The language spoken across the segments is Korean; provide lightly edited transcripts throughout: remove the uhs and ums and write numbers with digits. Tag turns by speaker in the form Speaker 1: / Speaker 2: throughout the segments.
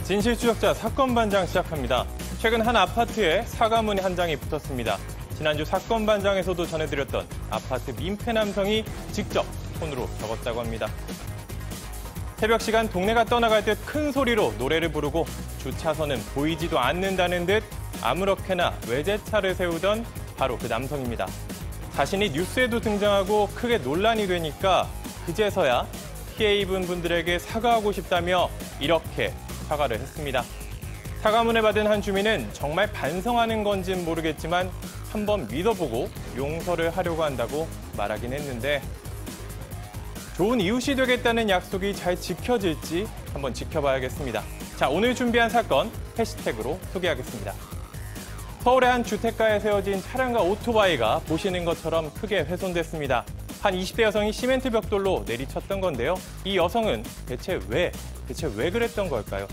Speaker 1: 진실추적자 사건 반장 시작합니다. 최근 한 아파트에 사과문이 한 장이 붙었습니다. 지난주 사건 반장에서도 전해드렸던 아파트 민폐 남성이 직접 손으로 적었다고 합니다. 새벽 시간 동네가 떠나갈 듯 큰 소리로 노래를 부르고 주차선은 보이지도 않는다는 듯 아무렇게나 외제차를 세우던 바로 그 남성입니다. 자신이 뉴스에도 등장하고 크게 논란이 되니까 그제서야 피해 입은 분들에게 사과하고 싶다며 이렇게 사과를 했습니다. 사과문을 받은 한 주민은 정말 반성하는 건진 모르겠지만 한번 믿어보고 용서를 하려고 한다고 말하긴 했는데 좋은 이웃이 되겠다는 약속이 잘 지켜질지 한번 지켜봐야겠습니다. 자, 오늘 준비한 사건 해시태그로 소개하겠습니다. 서울의 한 주택가에 세워진 차량과 오토바이가 보시는 것처럼 크게 훼손됐습니다. 한 20대 여성이 시멘트 벽돌로 내리쳤던 건데요. 이 여성은 대체 왜 그랬던 걸까요?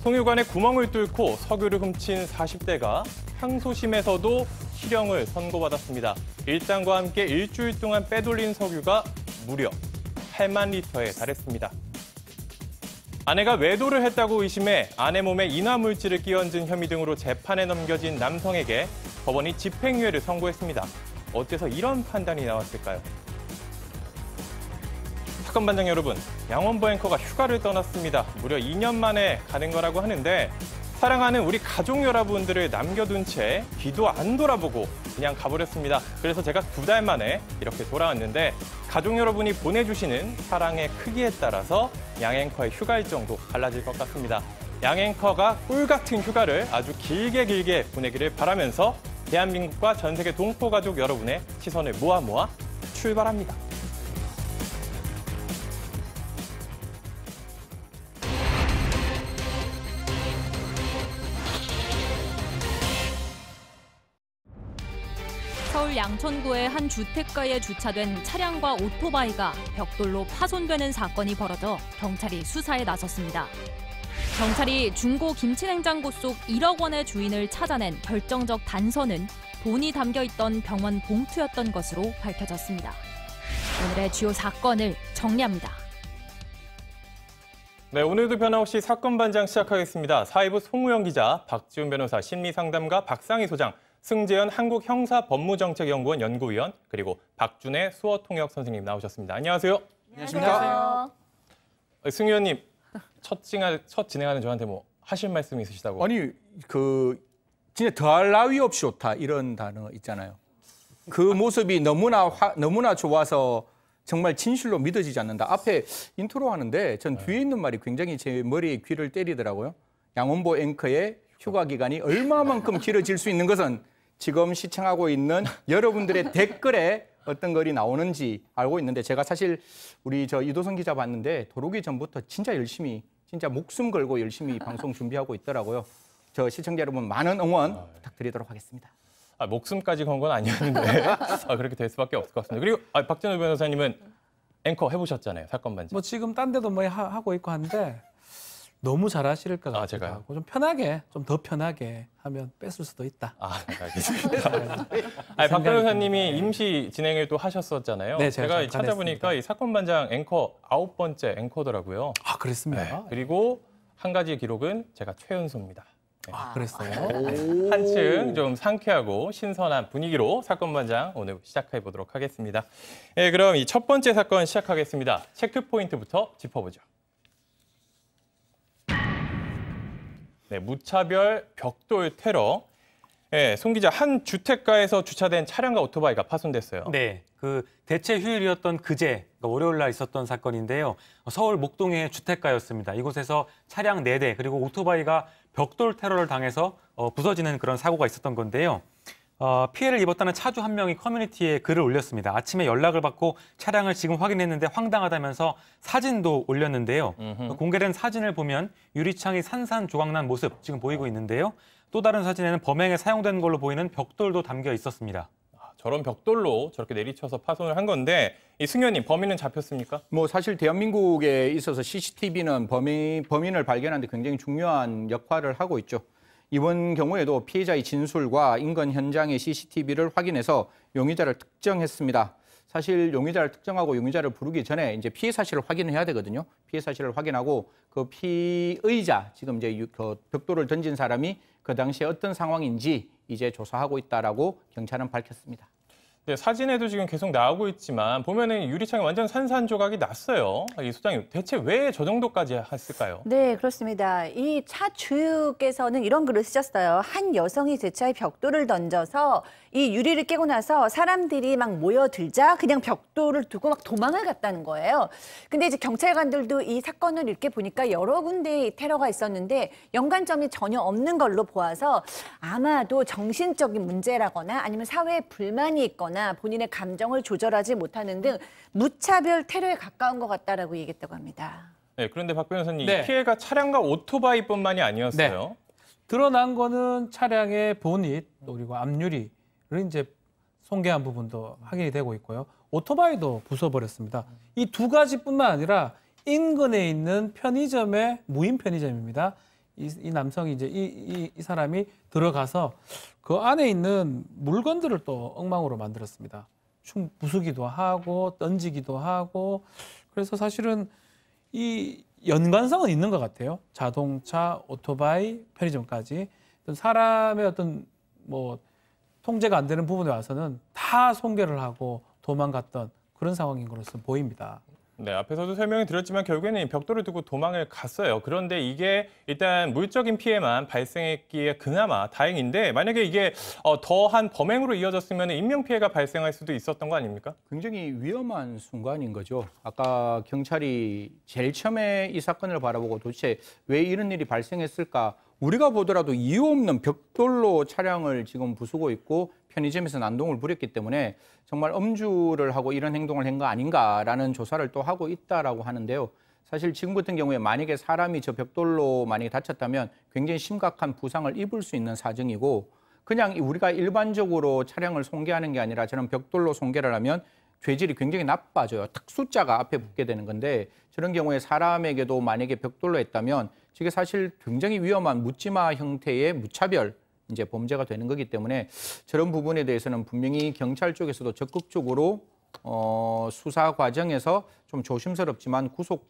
Speaker 1: 송유관에 구멍을 뚫고 석유를 훔친 40대가 항소심에서도 실형을 선고받았습니다. 일당과 함께 일주일 동안 빼돌린 석유가 무려 8만 리터에 달했습니다. 아내가 외도를 했다고 의심해 아내 몸에 인화물질을 끼얹은 혐의 등으로 재판에 넘겨진 남성에게 법원이 집행유예를 선고했습니다. 어째서 이런 판단이 나왔을까요? 사건 반장 여러분, 양원보 앵커가 휴가를 떠났습니다. 무려 2년 만에 가는 거라고 하는데 사랑하는 우리 가족 여러분들을 남겨둔 채 뒤도 안 돌아보고 그냥 가버렸습니다. 그래서 제가 2달 만에 이렇게 돌아왔는데 가족 여러분이 보내주시는 사랑의 크기에 따라서 양 앵커의 휴가 일정도 달라질 것 같습니다. 양 앵커가 꿀 같은 휴가를 아주 길게 보내기를 바라면서 대한민국과 전 세계 동포 가족 여러분의 시선을 모아 출발합니다.
Speaker 2: 서울 양천구의 한 주택가에 주차된 차량과 오토바이가 벽돌로 파손되는 사건이 벌어져 경찰이 수사에 나섰습니다. 경찰이 중고 김치냉장고 속 1억 원의 주인을 찾아낸 결정적 단서는 돈이 담겨있던 병원 봉투였던 것으로 밝혀졌습니다. 오늘의 주요 사건을 정리합니다.
Speaker 1: 네, 오늘도 변함없이 사건 반장 시작하겠습니다. 사회부 송우영 기자, 박지훈 변호사, 심리상담가 박상희 소장, 승재현 한국형사법무정책연구원 연구위원, 그리고 박준혜 수어통역 선생님 나오셨습니다. 안녕하세요.
Speaker 2: 안녕하세요.
Speaker 1: 승 의원님, 첫 진행하는 저한테 뭐 하실 말씀 있으시다고?
Speaker 3: 아니, 진짜 더할 나위 없이 좋다 이런 단어 있잖아요. 그 모습이 너무나 좋아서 정말 진실로 믿어지지 않는다. 앞에 인트로 하는데 전 뒤에 있는 말이 굉장히 제 머리에 귀를 때리더라고요. 양원보 앵커의 휴가 기간이 얼마만큼 길어질 수 있는 것은 지금 시청하고 있는 여러분들의 댓글에 어떤 글이 나오는지 알고 있는데 제가 사실 우리 이도선 기자 봤는데 들어오기 전부터 진짜 열심히 진짜 목숨 걸고 열심히 방송 준비하고 있더라고요. 저 시청자 여러분 많은 응원 부탁드리도록 하겠습니다.
Speaker 1: 목숨까지 건 건 아니었는데 그렇게 될 수밖에 없을 것 같습니다. 그리고 박준호 변호사님은 앵커 해보셨잖아요. 사건 반장.
Speaker 4: 뭐 지금 딴 데도 뭐 하고 있고 한데 너무 잘하실 것 같기도
Speaker 1: 제가요?
Speaker 4: 하고 좀 더 편하게 하면 뺐을 수도 있다.
Speaker 1: 알겠습니다. 박 변호사님이 임시 진행을 또 하셨었잖아요.
Speaker 4: 네,
Speaker 1: 제가 찾아보니까 이 사건 반장 앵커 9번째 앵커더라고요.
Speaker 4: 아, 그랬습니다.
Speaker 1: 네, 그리고 한 가지 기록은 제가 최연소입니다. 네.
Speaker 4: 아, 그랬어요?
Speaker 1: 한층 좀 상쾌하고 신선한 분위기로 사건 반장 오늘 시작해 보도록 하겠습니다. 네, 그럼 이 첫 번째 사건 시작하겠습니다. 체크 포인트부터 짚어보죠. 네, 무차별 벽돌 테러. 네, 송 기자, 한 주택가에서 주차된 차량과 오토바이가 파손됐어요.
Speaker 5: 네, 그 대체 휴일이었던 그제 월요일 날 있었던 사건인데요. 서울 목동의 주택가였습니다. 이곳에서 차량 4대 그리고 오토바이가 벽돌 테러를 당해서 부서지는 그런 사고가 있었던 건데요. 피해를 입었다는 차주 한 명이 커뮤니티에 글을 올렸습니다. 아침에 연락을 받고 차량을 지금 확인했는데 황당하다면서 사진도 올렸는데요. 공개된 사진을 보면 유리창이 산산조각난 모습 지금 보이고 있는데요. 또 다른 사진에는 범행에 사용된 걸로 보이는 벽돌도 담겨 있었습니다.
Speaker 1: 저런 벽돌로 저렇게 내리쳐서 파손을 한 건데 이 승 의원님, 범인은 잡혔습니까?
Speaker 3: 뭐 사실 대한민국에 있어서 CCTV는 범인을 발견하는 데 굉장히 중요한 역할을 하고 있죠. 이번 경우에도 피해자의 진술과 인근 현장의 CCTV를 확인해서 용의자를 특정했습니다. 사실 용의자를 특정하고 용의자를 부르기 전에 이제 피해 사실을 확인을 해야 되거든요. 피해 사실을 확인하고 그 피의자, 지금 이제 그 벽돌을 던진 사람이 그 당시에 어떤 상황인지 이제 조사하고 있다라고 경찰은 밝혔습니다.
Speaker 1: 네, 사진에도 지금 계속 나오고 있지만 보면은 유리창이 완전 산산조각이 났어요. 이 소장님, 대체 왜 저 정도까지 했을까요?
Speaker 6: 네, 그렇습니다. 이 차 주유께서는 이런 글을 쓰셨어요. 한 여성이 제 차에 벽돌을 던져서 이 유리를 깨고 나서 사람들이 막 모여들자 그냥 벽돌을 두고 막 도망을 갔다는 거예요. 근데 이제 경찰관들도 이 사건을 이렇게 보니까 여러 군데의 테러가 있었는데 연관점이 전혀 없는 걸로 보아서 아마도 정신적인 문제라거나 아니면 사회에 불만이 있거나 본인의 감정을 조절하지 못하는 등 무차별 테러에 가까운 것 같다라고 얘기했다고 합니다.
Speaker 1: 네, 그런데 박 변호사님,
Speaker 4: 네.
Speaker 1: 이 피해가 차량과 오토바이뿐만이 아니었어요.
Speaker 4: 드러난 거는 차량의 보닛 그리고 앞유리를 이제 손괴한 부분도 확인이 되고 있고요. 오토바이도 부숴버렸습니다. 이 두 가지뿐만 아니라 인근에 있는 편의점의 무인 편의점입니다. 이 남성이 이제 이 사람이 들어가서 그 안에 있는 물건들을 또 엉망으로 만들었습니다. 부수기도 하고 던지기도 하고 그래서 사실은 이 연관성은 있는 것 같아요. 자동차, 오토바이, 편의점까지 어떤 사람의 어떤 뭐 통제가 안 되는 부분에 와서는 다 손괴를 하고 도망갔던 그런 상황인 것으로 보입니다.
Speaker 1: 네, 앞에서도 설명을 드렸지만 결국에는 이 벽돌을 두고 도망을 갔어요. 그런데 이게 일단 물적인 피해만 발생했기에 그나마 다행인데 만약에 이게 더한 범행으로 이어졌으면 인명피해가 발생할 수도 있었던 거 아닙니까?
Speaker 3: 굉장히 위험한 순간인 거죠. 아까 경찰이 제일 처음에 이 사건을 바라보고 도대체 왜 이런 일이 발생했을까? 우리가 보더라도 이유 없는 벽돌로 차량을 지금 부수고 있고 편의점에서 난동을 부렸기 때문에 정말 엄주를 하고 이런 행동을 한 거 아닌가라는 조사를 또 하고 있다라고 하는데요. 사실 지금 같은 경우에 만약에 사람이 저 벽돌로 만약에 다쳤다면 굉장히 심각한 부상을 입을 수 있는 사정이고 그냥 우리가 일반적으로 차량을 손괴하는 게 아니라 저런 벽돌로 손괴를 하면 죄질이 굉장히 나빠져요. 특수자가 앞에 붙게 되는 건데 저런 경우에 사람에게도 만약에 벽돌로 했다면 저게 사실 굉장히 위험한 묻지마 형태의 무차별 이제 범죄가 되는 거기 때문에 저런 부분에 대해서는 분명히 경찰 쪽에서도 적극적으로 수사 과정에서 좀 조심스럽지만 구속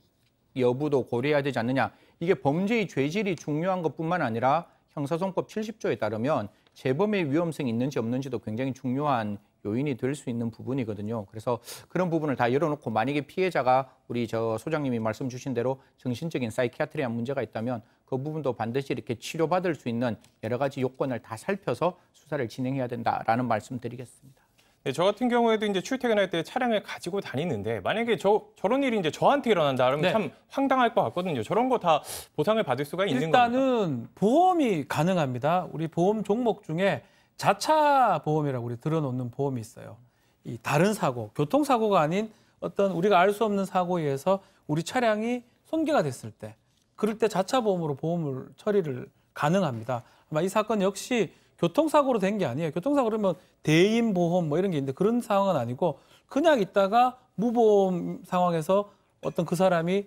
Speaker 3: 여부도 고려해야 되지 않느냐. 이게 범죄의 죄질이 중요한 것뿐만 아니라 형사소송법 70조에 따르면 재범의 위험성이 있는지 없는지도 굉장히 중요한 요인이 될 수 있는 부분이거든요. 그래서 그런 부분을 다 열어놓고 만약에 피해자가 우리 저 소장님이 말씀 주신 대로 정신적인 사이키아트리한 문제가 있다면 그 부분도 반드시 이렇게 치료받을 수 있는 여러 가지 요건을 다 살펴서 수사를 진행해야 된다라는 말씀 드리겠습니다.
Speaker 1: 네, 저 같은 경우에도 이제 출퇴근할 때 차량을 가지고 다니는데 만약에 저런 일이 이제 저한테 일어난다 그러면
Speaker 4: 네.
Speaker 1: 참 황당할 것 같거든요. 저런 거 다 보상을 받을 수가 있는 겁니까?
Speaker 4: 일단은 보험이 가능합니다. 우리 보험 종목 중에 자차 보험이라고 우리 들어놓는 보험이 있어요. 이 다른 사고, 교통사고가 아닌 어떤 우리가 알 수 없는 사고에 의해서 우리 차량이 손괴가 됐을 때 그럴 때 자차 보험으로 보험을 처리를 가능합니다. 아마 이 사건 역시 교통사고로 된 게 아니에요. 교통사고 그러면 대인 보험 뭐 이런 게 있는데 그런 상황은 아니고 그냥 있다가 무보험 상황에서 어떤 그 사람이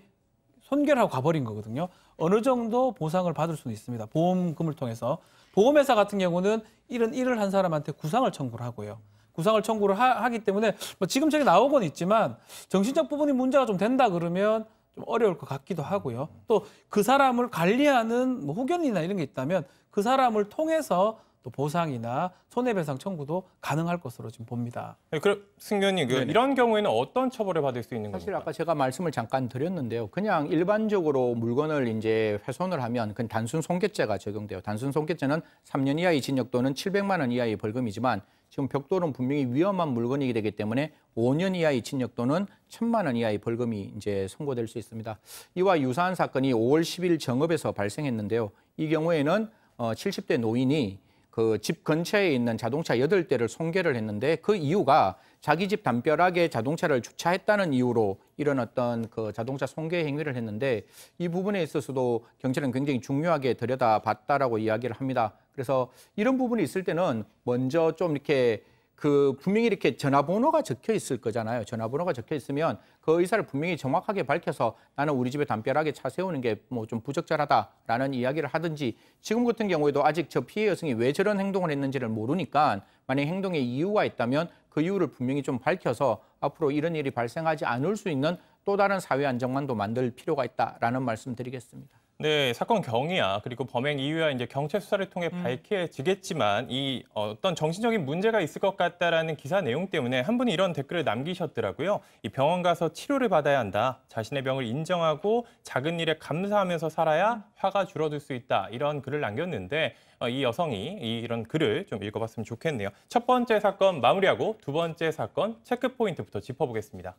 Speaker 4: 손괴를 하고 가버린 거거든요. 어느 정도 보상을 받을 수는 있습니다. 보험금을 통해서. 보험회사 같은 경우는 이런 일을 한 사람한테 구상을 청구를 하고요. 구상을 청구를 하기 때문에 뭐 지금 저기 나오곤 있지만 정신적 부분이 문제가 좀 된다 그러면 좀 어려울 것 같기도 하고요. 또 그 사람을 관리하는 뭐 후견이나 이런 게 있다면 그 사람을 통해서 또 보상이나 손해배상 청구도 가능할 것으로 지금 봅니다.
Speaker 1: 네, 그럼 승교님, 이런 경우에는 어떤 처벌을 받을 수 있는
Speaker 3: 사실
Speaker 1: 겁니까?
Speaker 3: 아까 제가 말씀을 잠깐 드렸는데요. 그냥 일반적으로 물건을 이제 훼손을 하면 그건 단순 손괴죄가 적용돼요. 단순 손괴죄는 3년 이하의 징역 또는 700만 원 이하의 벌금이지만 지금 벽돌은 분명히 위험한 물건이기 되기 때문에 5년 이하의 징역 또는 1,000만 원 이하의 벌금이 이제 선고될 수 있습니다. 이와 유사한 사건이 5월 10일 정읍에서 발생했는데요. 이 경우에는 70대 노인이 그 집 근처에 있는 자동차 8대를 손괴를 했는데 그 이유가 자기 집 담벼락에 자동차를 주차했다는 이유로 이런 어떤 그 자동차 손괴 행위를 했는데 이 부분에 있어서도 경찰은 굉장히 중요하게 들여다봤다라고 이야기를 합니다. 그래서 이런 부분이 있을 때는 먼저 좀 이렇게 그 분명히 이렇게 전화번호가 적혀 있을 거잖아요. 전화번호가 적혀 있으면 그 의사를 분명히 정확하게 밝혀서 나는 우리 집에 담벼락에 차 세우는 게 뭐 좀 부적절하다라는 이야기를 하든지 지금 같은 경우에도 아직 저 피해 여성이 왜 저런 행동을 했는지를 모르니까 만약 행동에 이유가 있다면 그 이유를 분명히 좀 밝혀서 앞으로 이런 일이 발생하지 않을 수 있는 또 다른 사회 안정망도 만들 필요가 있다라는 말씀 드리겠습니다.
Speaker 1: 네, 사건 경위야 그리고 범행 이유야 이제 경찰 수사를 통해 밝혀지겠지만 이 어떤 정신적인 문제가 있을 것 같다라는 기사 내용 때문에 한 분이 이런 댓글을 남기셨더라고요. 이 병원 가서 치료를 받아야 한다. 자신의 병을 인정하고 작은 일에 감사하면서 살아야 화가 줄어들 수 있다. 이런 글을 남겼는데 이 여성이 이런 글을 좀 읽어봤으면 좋겠네요. 첫 번째 사건 마무리하고 두 번째 사건 체크 포인트부터 짚어보겠습니다.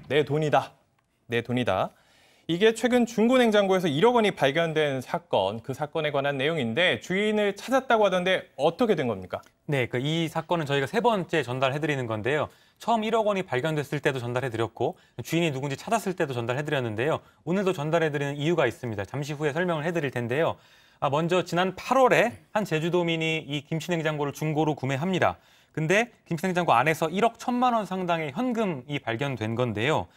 Speaker 1: 내 돈이다. 내 돈이다. 이게 최근 중고냉장고에서 1억 원이 발견된 사건, 그 사건에 관한 내용인데 주인을 찾았다고 하던데 어떻게 된 겁니까?
Speaker 5: 네, 이 사건은 저희가 세 번째 전달해드리는 건데요. 처음 1억 원이 발견됐을 때도 전달해드렸고 주인이 누군지 찾았을 때도 전달해드렸는데요. 오늘도 전달해드리는 이유가 있습니다. 잠시 후에 설명을 해드릴 텐데요. 먼저 지난 8월에 한 제주도민이 이 김치냉장고를 중고로 구매합니다. 근데 김치냉장고 안에서 1억 1,000만 원 상당의 현금이 발견된 건데요.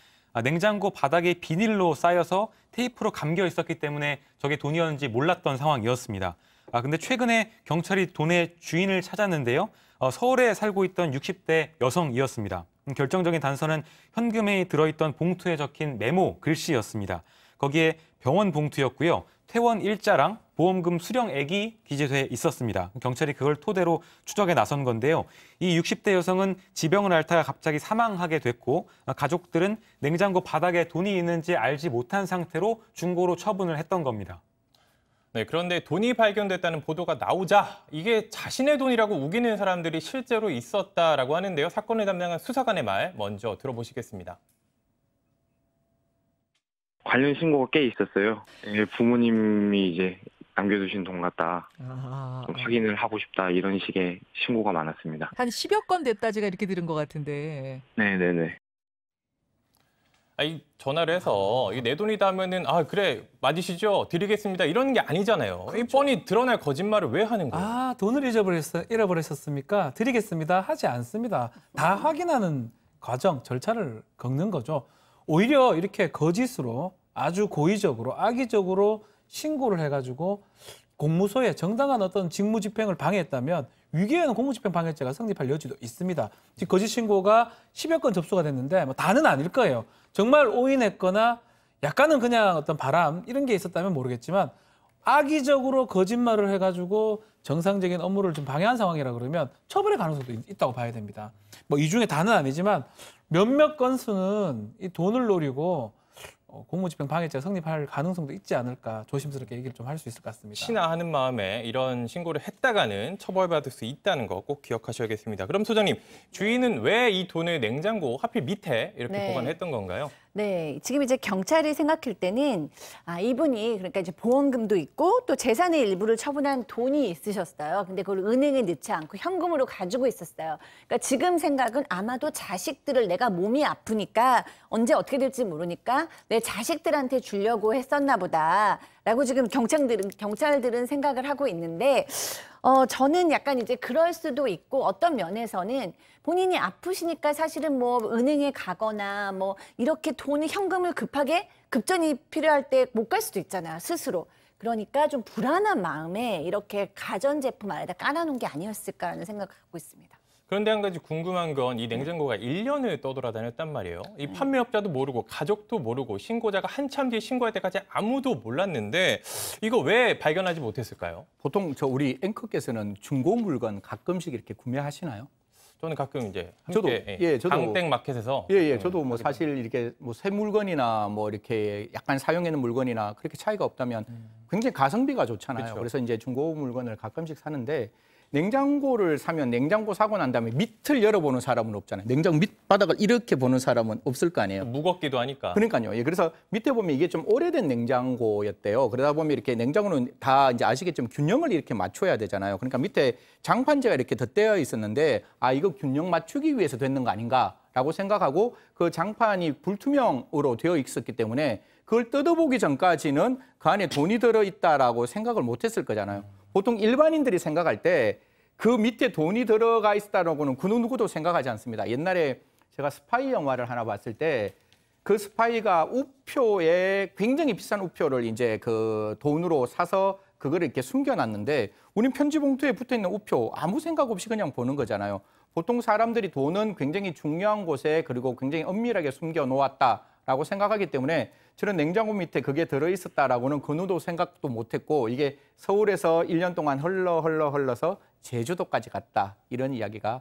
Speaker 5: 냉장고 바닥에 비닐로 쌓여서 테이프로 감겨 있었기 때문에 저게 돈이었는지 몰랐던 상황이었습니다. 근데 최근에 경찰이 돈의 주인을 찾았는데요. 서울에 살고 있던 60대 여성이었습니다. 결정적인 단서는 현금에 들어있던 봉투에 적힌 메모 글씨였습니다. 거기에 병원 봉투였고요. 퇴원 일자랑 보험금 수령액이 기재돼 있었습니다. 경찰이 그걸 토대로 추적에 나선 건데요. 이 60대 여성은 지병을 앓다가 갑자기 사망하게 됐고 가족들은 냉장고 바닥에 돈이 있는지 알지 못한 상태로 중고로 처분을 했던 겁니다.
Speaker 1: 네, 그런데 돈이 발견됐다는 보도가 나오자 이게 자신의 돈이라고 우기는 사람들이 실제로 있었다라고 하는데요. 사건을 담당한 수사관의 말 먼저 들어보시겠습니다.
Speaker 7: 관련 신고가 꽤 있었어요. 부모님이 이제 남겨두신 돈 같다. 좀 확인을 하고 싶다. 이런 식의 신고가 많았습니다.
Speaker 8: 한 10여 건 됐다 제가 이렇게 들은 것 같은데.
Speaker 7: 네네네.
Speaker 1: 전화를 해서 내 돈이다 하면은 그래 맞으시죠? 드리겠습니다. 이런 게 아니잖아요. 그렇죠. 이 뻔히 드러날 거짓말을 왜 하는 거예요?
Speaker 4: 돈을 잃어버렸습니까? 드리겠습니다. 하지 않습니다. 다 확인하는 과정, 절차를 겪는 거죠. 오히려 이렇게 거짓으로 아주 고의적으로 악의적으로 신고를 해가지고 공무소에 정당한 어떤 직무집행을 방해했다면 위기에는 공무집행 방해죄가 성립할 여지도 있습니다. 지금 거짓 신고가 10여 건 접수가 됐는데 다는 아닐 거예요. 정말 오인했거나 약간은 그냥 어떤 바람 이런 게 있었다면 모르겠지만 악의적으로 거짓말을 해가지고 정상적인 업무를 좀 방해한 상황이라 그러면 처벌의 가능성도 있다고 봐야 됩니다. 이 중에 다는 아니지만 몇몇 건수는 이 돈을 노리고 공무집행 방해죄가 성립할 가능성도 있지 않을까 조심스럽게 얘기를 좀 할 수 있을 것 같습니다.
Speaker 1: 신하하는 마음에 이런 신고를 했다가는 처벌받을 수 있다는 거 꼭 기억하셔야겠습니다. 그럼 소장님, 주인은 왜 이 돈을 냉장고 하필 밑에 이렇게 보관했던 건가요?
Speaker 6: 네, 지금 이제 경찰이 생각할 때는 이분이 그러니까 이제 보험금도 있고 또 재산의 일부를 처분한 돈이 있으셨어요. 근데 그걸 은행에 넣지 않고 현금으로 가지고 있었어요. 그러니까 지금 생각은 아마도 자식들을 내가 몸이 아프니까 언제 어떻게 될지 모르니까 내 자식들한테 주려고 했었나 보다라고 지금 경찰들은 생각을 하고 있는데 저는 약간 이제 그럴 수도 있고 어떤 면에서는 본인이 아프시니까 사실은 뭐 은행에 가거나 뭐 이렇게 돈이 현금을 급전이 필요할 때 못 갈 수도 있잖아요, 스스로. 그러니까 좀 불안한 마음에 이렇게 가전제품 안에다 깔아놓은 게 아니었을까라는 생각을 갖고 있습니다.
Speaker 1: 그런데 한 가지 궁금한 건 이 냉장고가 1년을 떠돌아다녔단 말이에요. 이 판매업자도 모르고 가족도 모르고 신고자가 한참 뒤에 신고할 때까지 아무도 몰랐는데 이거 왜 발견하지 못했을까요?
Speaker 3: 보통 우리 앵커께서는 중고 물건 가끔씩 이렇게 구매하시나요?
Speaker 1: 저는 가끔 이제
Speaker 3: 저도
Speaker 1: 강땡 마켓에서
Speaker 3: 저도 뭐 사실 이렇게 뭐 새 물건이나 뭐 이렇게 약간 사용하는 물건이나 그렇게 차이가 없다면 굉장히 가성비가 좋잖아요.
Speaker 1: 그쵸.
Speaker 3: 그래서 이제 중고 물건을 가끔씩 사는데 냉장고를 사면 냉장고 사고 난 다음에 밑을 열어보는 사람은 없잖아요. 냉장고 밑바닥을 이렇게 보는 사람은 없을 거 아니에요.
Speaker 1: 무겁기도 하니까.
Speaker 3: 그러니까요. 예, 그래서 밑에 보면 이게 좀 오래된 냉장고였대요. 그러다 보면 이렇게 냉장고는 다 이제 아시겠지만 균형을 이렇게 맞춰야 되잖아요. 그러니까 밑에 장판재가 이렇게 덧대어 있었는데 이거 균형 맞추기 위해서 됐는 거 아닌가라고 생각하고 그 장판이 불투명으로 되어 있었기 때문에 그걸 뜯어보기 전까지는 그 안에 돈이 들어있다라고 생각을 못했을 거잖아요. 보통 일반인들이 생각할 때 그 밑에 돈이 들어가 있다라고는 그 누구도 생각하지 않습니다. 옛날에 제가 스파이 영화를 하나 봤을 때 그 스파이가 우표에 굉장히 비싼 우표를 이제 그 돈으로 사서 그거를 이렇게 숨겨놨는데 우린 편지 봉투에 붙어 있는 우표 아무 생각 없이 그냥 보는 거잖아요. 보통 사람들이 돈은 굉장히 중요한 곳에 그리고 굉장히 엄밀하게 숨겨 놓았다라고 생각하기 때문에 저는 냉장고 밑에 그게 들어있었다라고는 그 누구도 생각도 못했고 이게 서울에서 1년 동안 흘러서 제주도까지 갔다 이런 이야기가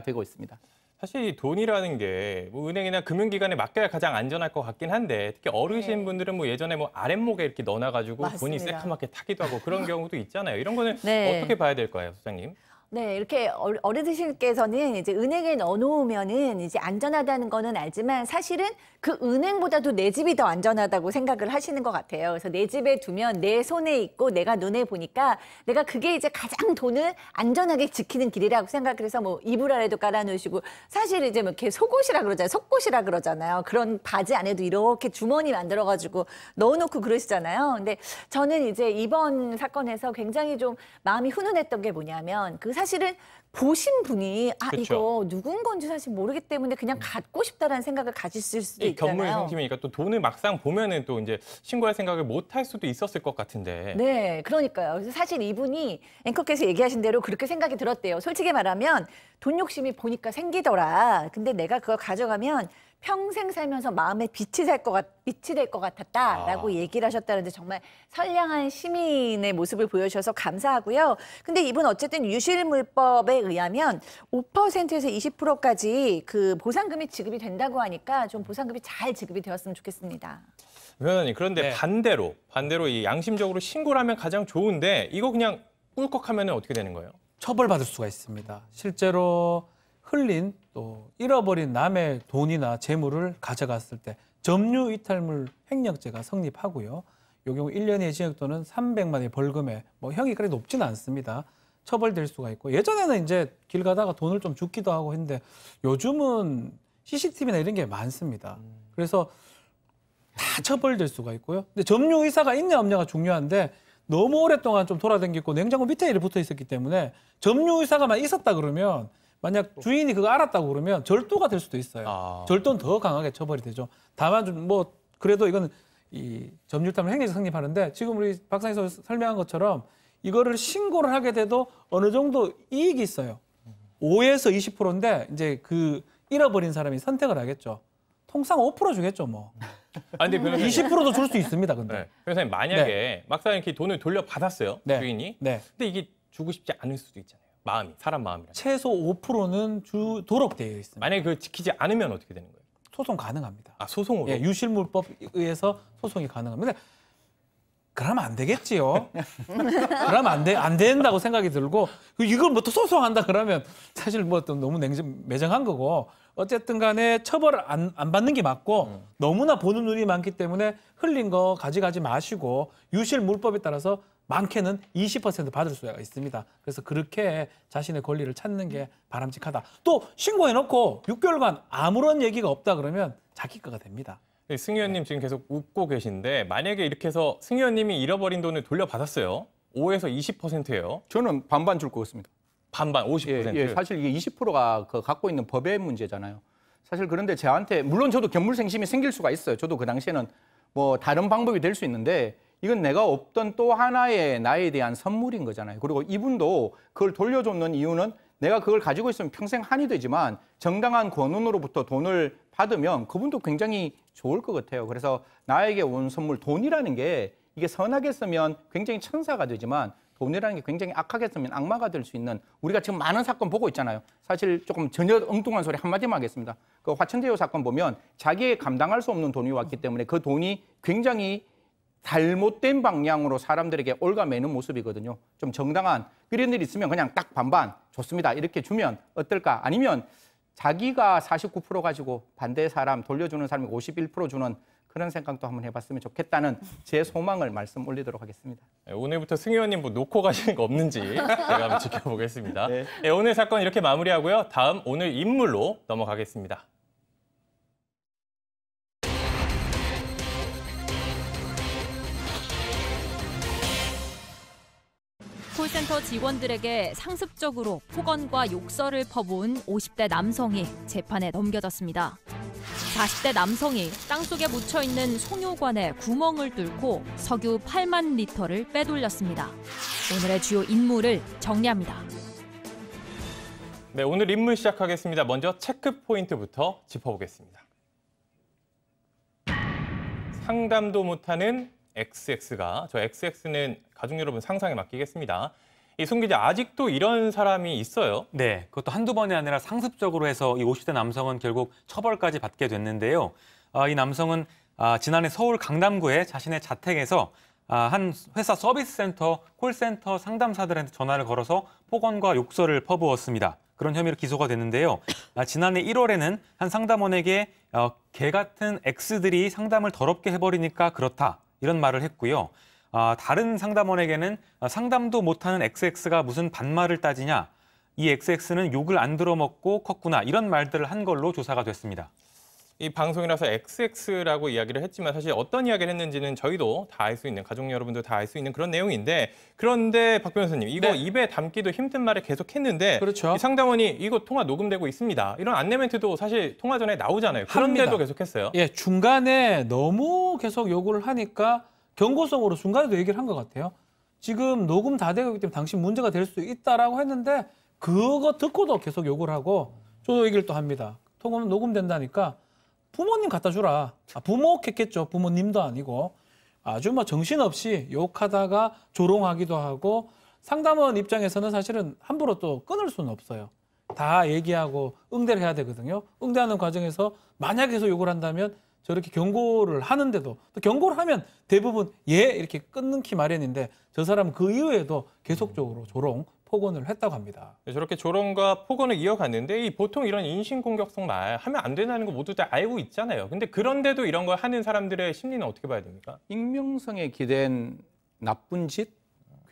Speaker 3: 되고 있습니다.
Speaker 1: 사실 이 돈이라는 게 뭐 은행이나 금융기관에 맡겨야 가장 안전할 것 같긴 한데 특히 어르신 분들은 뭐 예전에 뭐 아랫목에 이렇게 넣어놔가지고 돈이
Speaker 6: 맞습니다.
Speaker 1: 새카맣게 타기도 하고 그런 경우도 있잖아요. 이런 거는
Speaker 6: 네.
Speaker 1: 어떻게 봐야 될까요, 소장님?
Speaker 6: 네, 이렇게 어르신께서는 이제 은행에 넣어놓으면은 이제 안전하다는 거는 알지만 사실은 그 은행보다도 내 집이 더 안전하다고 생각을 하시는 것 같아요. 그래서 내 집에 두면 내 손에 있고 내가 눈에 보니까 내가 그게 이제 가장 돈을 안전하게 지키는 길이라고 생각을 해서 뭐 이불 아래도 깔아놓으시고 사실 이제 뭐 이렇게 속옷이라 그러잖아요. 속옷이라 그러잖아요. 그런 바지 안에도 이렇게 주머니 만들어가지고 넣어놓고 그러시잖아요. 근데 저는 이제 이번 사건에서 굉장히 좀 마음이 훈훈했던 게 뭐냐면 그 사실은 보신 분이
Speaker 1: 그쵸.
Speaker 6: 이거 누군 건지 사실 모르기 때문에 그냥 갖고 싶다라는 생각을 가지실 수도
Speaker 1: 이
Speaker 6: 있잖아요.
Speaker 1: 견물 상심이니까 또 돈을 막상 보면은 또 이제 신고할 생각을 못 할 수도 있었을 것 같은데.
Speaker 6: 네, 그러니까요. 그래서 사실 이분이 앵커께서 얘기하신 대로 그렇게 생각이 들었대요. 솔직히 말하면 돈 욕심이 보니까 생기더라. 근데 내가 그걸 가져가면 평생 살면서 마음에 빛이 될 것 같았다라고 얘기를 하셨다는데 정말 선량한 시민의 모습을 보여주셔서 감사하고요. 근데 이분 어쨌든 유실물법에 의하면 5%에서 20%까지 그 보상금이 지급이 된다고 하니까 좀 보상금이 잘 지급이 되었으면 좋겠습니다.
Speaker 1: 위원장님, 그런데
Speaker 4: 네.
Speaker 1: 반대로 이 양심적으로 신고를 하면 가장 좋은데 이거 그냥 꿀꺽하면 어떻게 되는 거예요?
Speaker 4: 처벌받을 수가 있습니다. 실제로 흘린 또 잃어버린 남의 돈이나 재물을 가져갔을 때 점유 이탈물 횡령죄가 성립하고요. 이 경우 1년의 징역 또는 300만 원의 벌금에 뭐 형이 그리 높지는 않습니다. 처벌될 수가 있고 예전에는 이제 길 가다가 돈을 좀 줍기도 하고 했는데 요즘은 CCTV나 이런 게 많습니다. 그래서 다 처벌될 수가 있고요. 근데 점유 의사가 있냐 없냐가 중요한데 너무 오랫동안 좀 돌아다니고 냉장고 밑에 이렇게 붙어 있었기 때문에 점유 의사가만 있었다 그러면 만약 주인이 그거 알았다고 그러면 절도가 될 수도 있어요. 절도는 더 강하게 처벌이 되죠. 다만 좀 뭐 그래도 이건 이 점유탐을 횡령죄 성립하는데 지금 우리 박사님 설명한 것처럼 이거를 신고를 하게 돼도 어느 정도 이익이 있어요. 5에서 20%인데 이제 그 잃어버린 사람이 선택을 하겠죠. 통상 5% 주겠죠, 뭐.
Speaker 1: 근데 변호사님,
Speaker 4: 20%도 줄 수 있습니다, 근데.
Speaker 1: 네. 변호사님 만약에 막상 이렇게 돈을 돌려받았어요,
Speaker 4: 네.
Speaker 1: 주인이.
Speaker 4: 네.
Speaker 1: 근데 이게 주고 싶지 않을 수도 있잖아요. 사람 마음이라.
Speaker 4: 최소 5%는 주도록 되어 있습니다.
Speaker 1: 만약에 그걸 지키지 않으면 어떻게 되는 거예요?
Speaker 4: 소송 가능합니다.
Speaker 1: 소송으로?
Speaker 4: 예, 유실물법에 의해서 소송이 가능합니다. 근데 그러면 안 되겠지요. 그러면 안 된다고 생각이 들고 이걸 뭐 또 소송한다 그러면 사실 뭐 또 너무 매정한 거고 어쨌든 간에 처벌을 안 받는 게 맞고 너무나 보는 눈이 많기 때문에 흘린 거 가져가지 마시고 유실물법에 따라서 많게는 20% 받을 수가 있습니다. 그래서 그렇게 자신의 권리를 찾는 게 바람직하다. 또 신고해놓고 6개월간 아무런 얘기가 없다 그러면 자기 거가 됩니다.
Speaker 1: 승 의원님 지금 계속 웃고 계신데 만약에 이렇게 해서 승 의원님이 잃어버린 돈을 돌려받았어요. 5에서 20%예요.
Speaker 3: 저는 반반 줄 것 같습니다.
Speaker 1: 반반 50%.
Speaker 3: 예, 사실 이게 20%가 그 갖고 있는 법의 문제잖아요. 사실 그런데 저한테 물론 저도 견물생심이 생길 수가 있어요. 저도 그 당시에는 뭐 다른 방법이 될 수 있는데 이건 내가 없던 또 하나의 나에 대한 선물인 거잖아요. 그리고 이분도 그걸 돌려줬는 이유는 내가 그걸 가지고 있으면 평생 한이 되지만 정당한 권한으로부터 돈을 받으면 그분도 굉장히 좋을 것 같아요. 그래서 나에게 온 선물 돈이라는 게 이게 선하게 쓰면 굉장히 천사가 되지만 돈이라는 게 굉장히 악하게 쓰면 악마가 될 수 있는 우리가 지금 많은 사건 보고 있잖아요. 사실 조금 전혀 엉뚱한 소리 한마디만 하겠습니다. 그 화천대유 사건 보면 자기의 감당할 수 없는 돈이 왔기 때문에 그 돈이 굉장히 잘못된 방향으로 사람들에게 올가매는 모습이거든요. 좀 정당한 이런 일이 있으면 그냥 딱 반반 좋습니다. 이렇게 주면 어떨까? 아니면 자기가 49% 가지고 반대 사람 돌려주는 사람이 51% 주는 그런 생각도 한번 해봤으면 좋겠다는 제 소망을 말씀 올리도록 하겠습니다.
Speaker 1: 네, 오늘부터 승 의원님 뭐 놓고 가시는 거 없는지 제가 한번 지켜보겠습니다.
Speaker 3: 네.
Speaker 1: 네, 오늘 사건 이렇게 마무리하고요. 다음 오늘 인물로 넘어가겠습니다.
Speaker 2: 콜센터 직원들에게 상습적으로 폭언과 욕설을 퍼부은 50대 남성이 재판에 넘겨졌습니다. 40대 남성이 땅속에 묻혀있는 송요관에 구멍을 뚫고 석유 8만 리터를 빼돌렸습니다. 오늘의 주요 인물을 정리합니다.
Speaker 1: 네, 오늘 인물 시작하겠습니다. 먼저 체크 포인트부터 짚어보겠습니다. 상담도 못하는 XX가, 저 XX는 가족 여러분 상상에 맡기겠습니다. 이 송 기자, 아직도 이런 사람이 있어요?
Speaker 5: 네, 그것도 한두 번이 아니라 상습적으로 해서 이 50대 남성은 결국 처벌까지 받게 됐는데요. 이 남성은 지난해 서울 강남구에 자신의 자택에서 한 회사 서비스 센터, 콜센터 상담사들한테 전화를 걸어서 폭언과 욕설을 퍼부었습니다. 그런 혐의로 기소가 됐는데요. 지난해 1월에는 한 상담원에게 개 같은 X들이 상담을 더럽게 해버리니까 그렇다, 이런 말을 했고요. 다른 상담원에게는 상담도 못하는 XX가 무슨 반말을 따지냐, 이 XX는 욕을 안 들어먹고 컸구나, 이런 말들을 한 걸로 조사가 됐습니다.
Speaker 1: 이 방송이라서 XX라고 이야기를 했지만 사실 어떤 이야기를 했는지는 저희도 다 알 수 있는, 가족 여러분도 다 알 수 있는 그런 내용인데, 그런데 박 변호사님, 이거
Speaker 4: 네.
Speaker 1: 입에 담기도 힘든 말을 계속 했는데
Speaker 4: 그렇죠.
Speaker 1: 이 상담원이 이거 통화 녹음되고 있습니다, 이런 안내 멘트도 사실 통화 전에 나오잖아요. 그런데도
Speaker 4: 합니다.
Speaker 1: 계속했어요.
Speaker 4: 예, 중간에 너무 계속 요구를 하니까 경고성으로 중간에도 얘기를 한 것 같아요. 지금 녹음 다 되고 있기 때문에 당신 문제가 될 수 있다라고 했는데 그거 듣고도 계속 욕을 하고 저도 얘기를 또 합니다. 통화는 녹음된다니까 부모님 갖다 주라. 부모겠죠. 부모님도 아니고. 아주 뭐 정신없이 욕하다가 조롱하기도 하고, 상담원 입장에서는 사실은 함부로 또 끊을 수는 없어요. 다 얘기하고 응대를 해야 되거든요. 응대하는 과정에서 만약에 계속 욕을 한다면 저렇게 경고를 하는데도, 또 경고를 하면 대부분 예 이렇게 끊기 마련인데 저 사람은 그 이후에도 계속적으로 조롱, 폭언을 했다고 합니다.
Speaker 1: 저렇게 조롱과 폭언을 이어갔는데 이 보통 이런 인신공격성 말 하면 안 된다는 거 모두 다 알고 있잖아요. 근데 그런데도 이런 걸 하는 사람들의 심리는 어떻게 봐야 됩니까?
Speaker 3: 익명성에 기댄 나쁜 짓?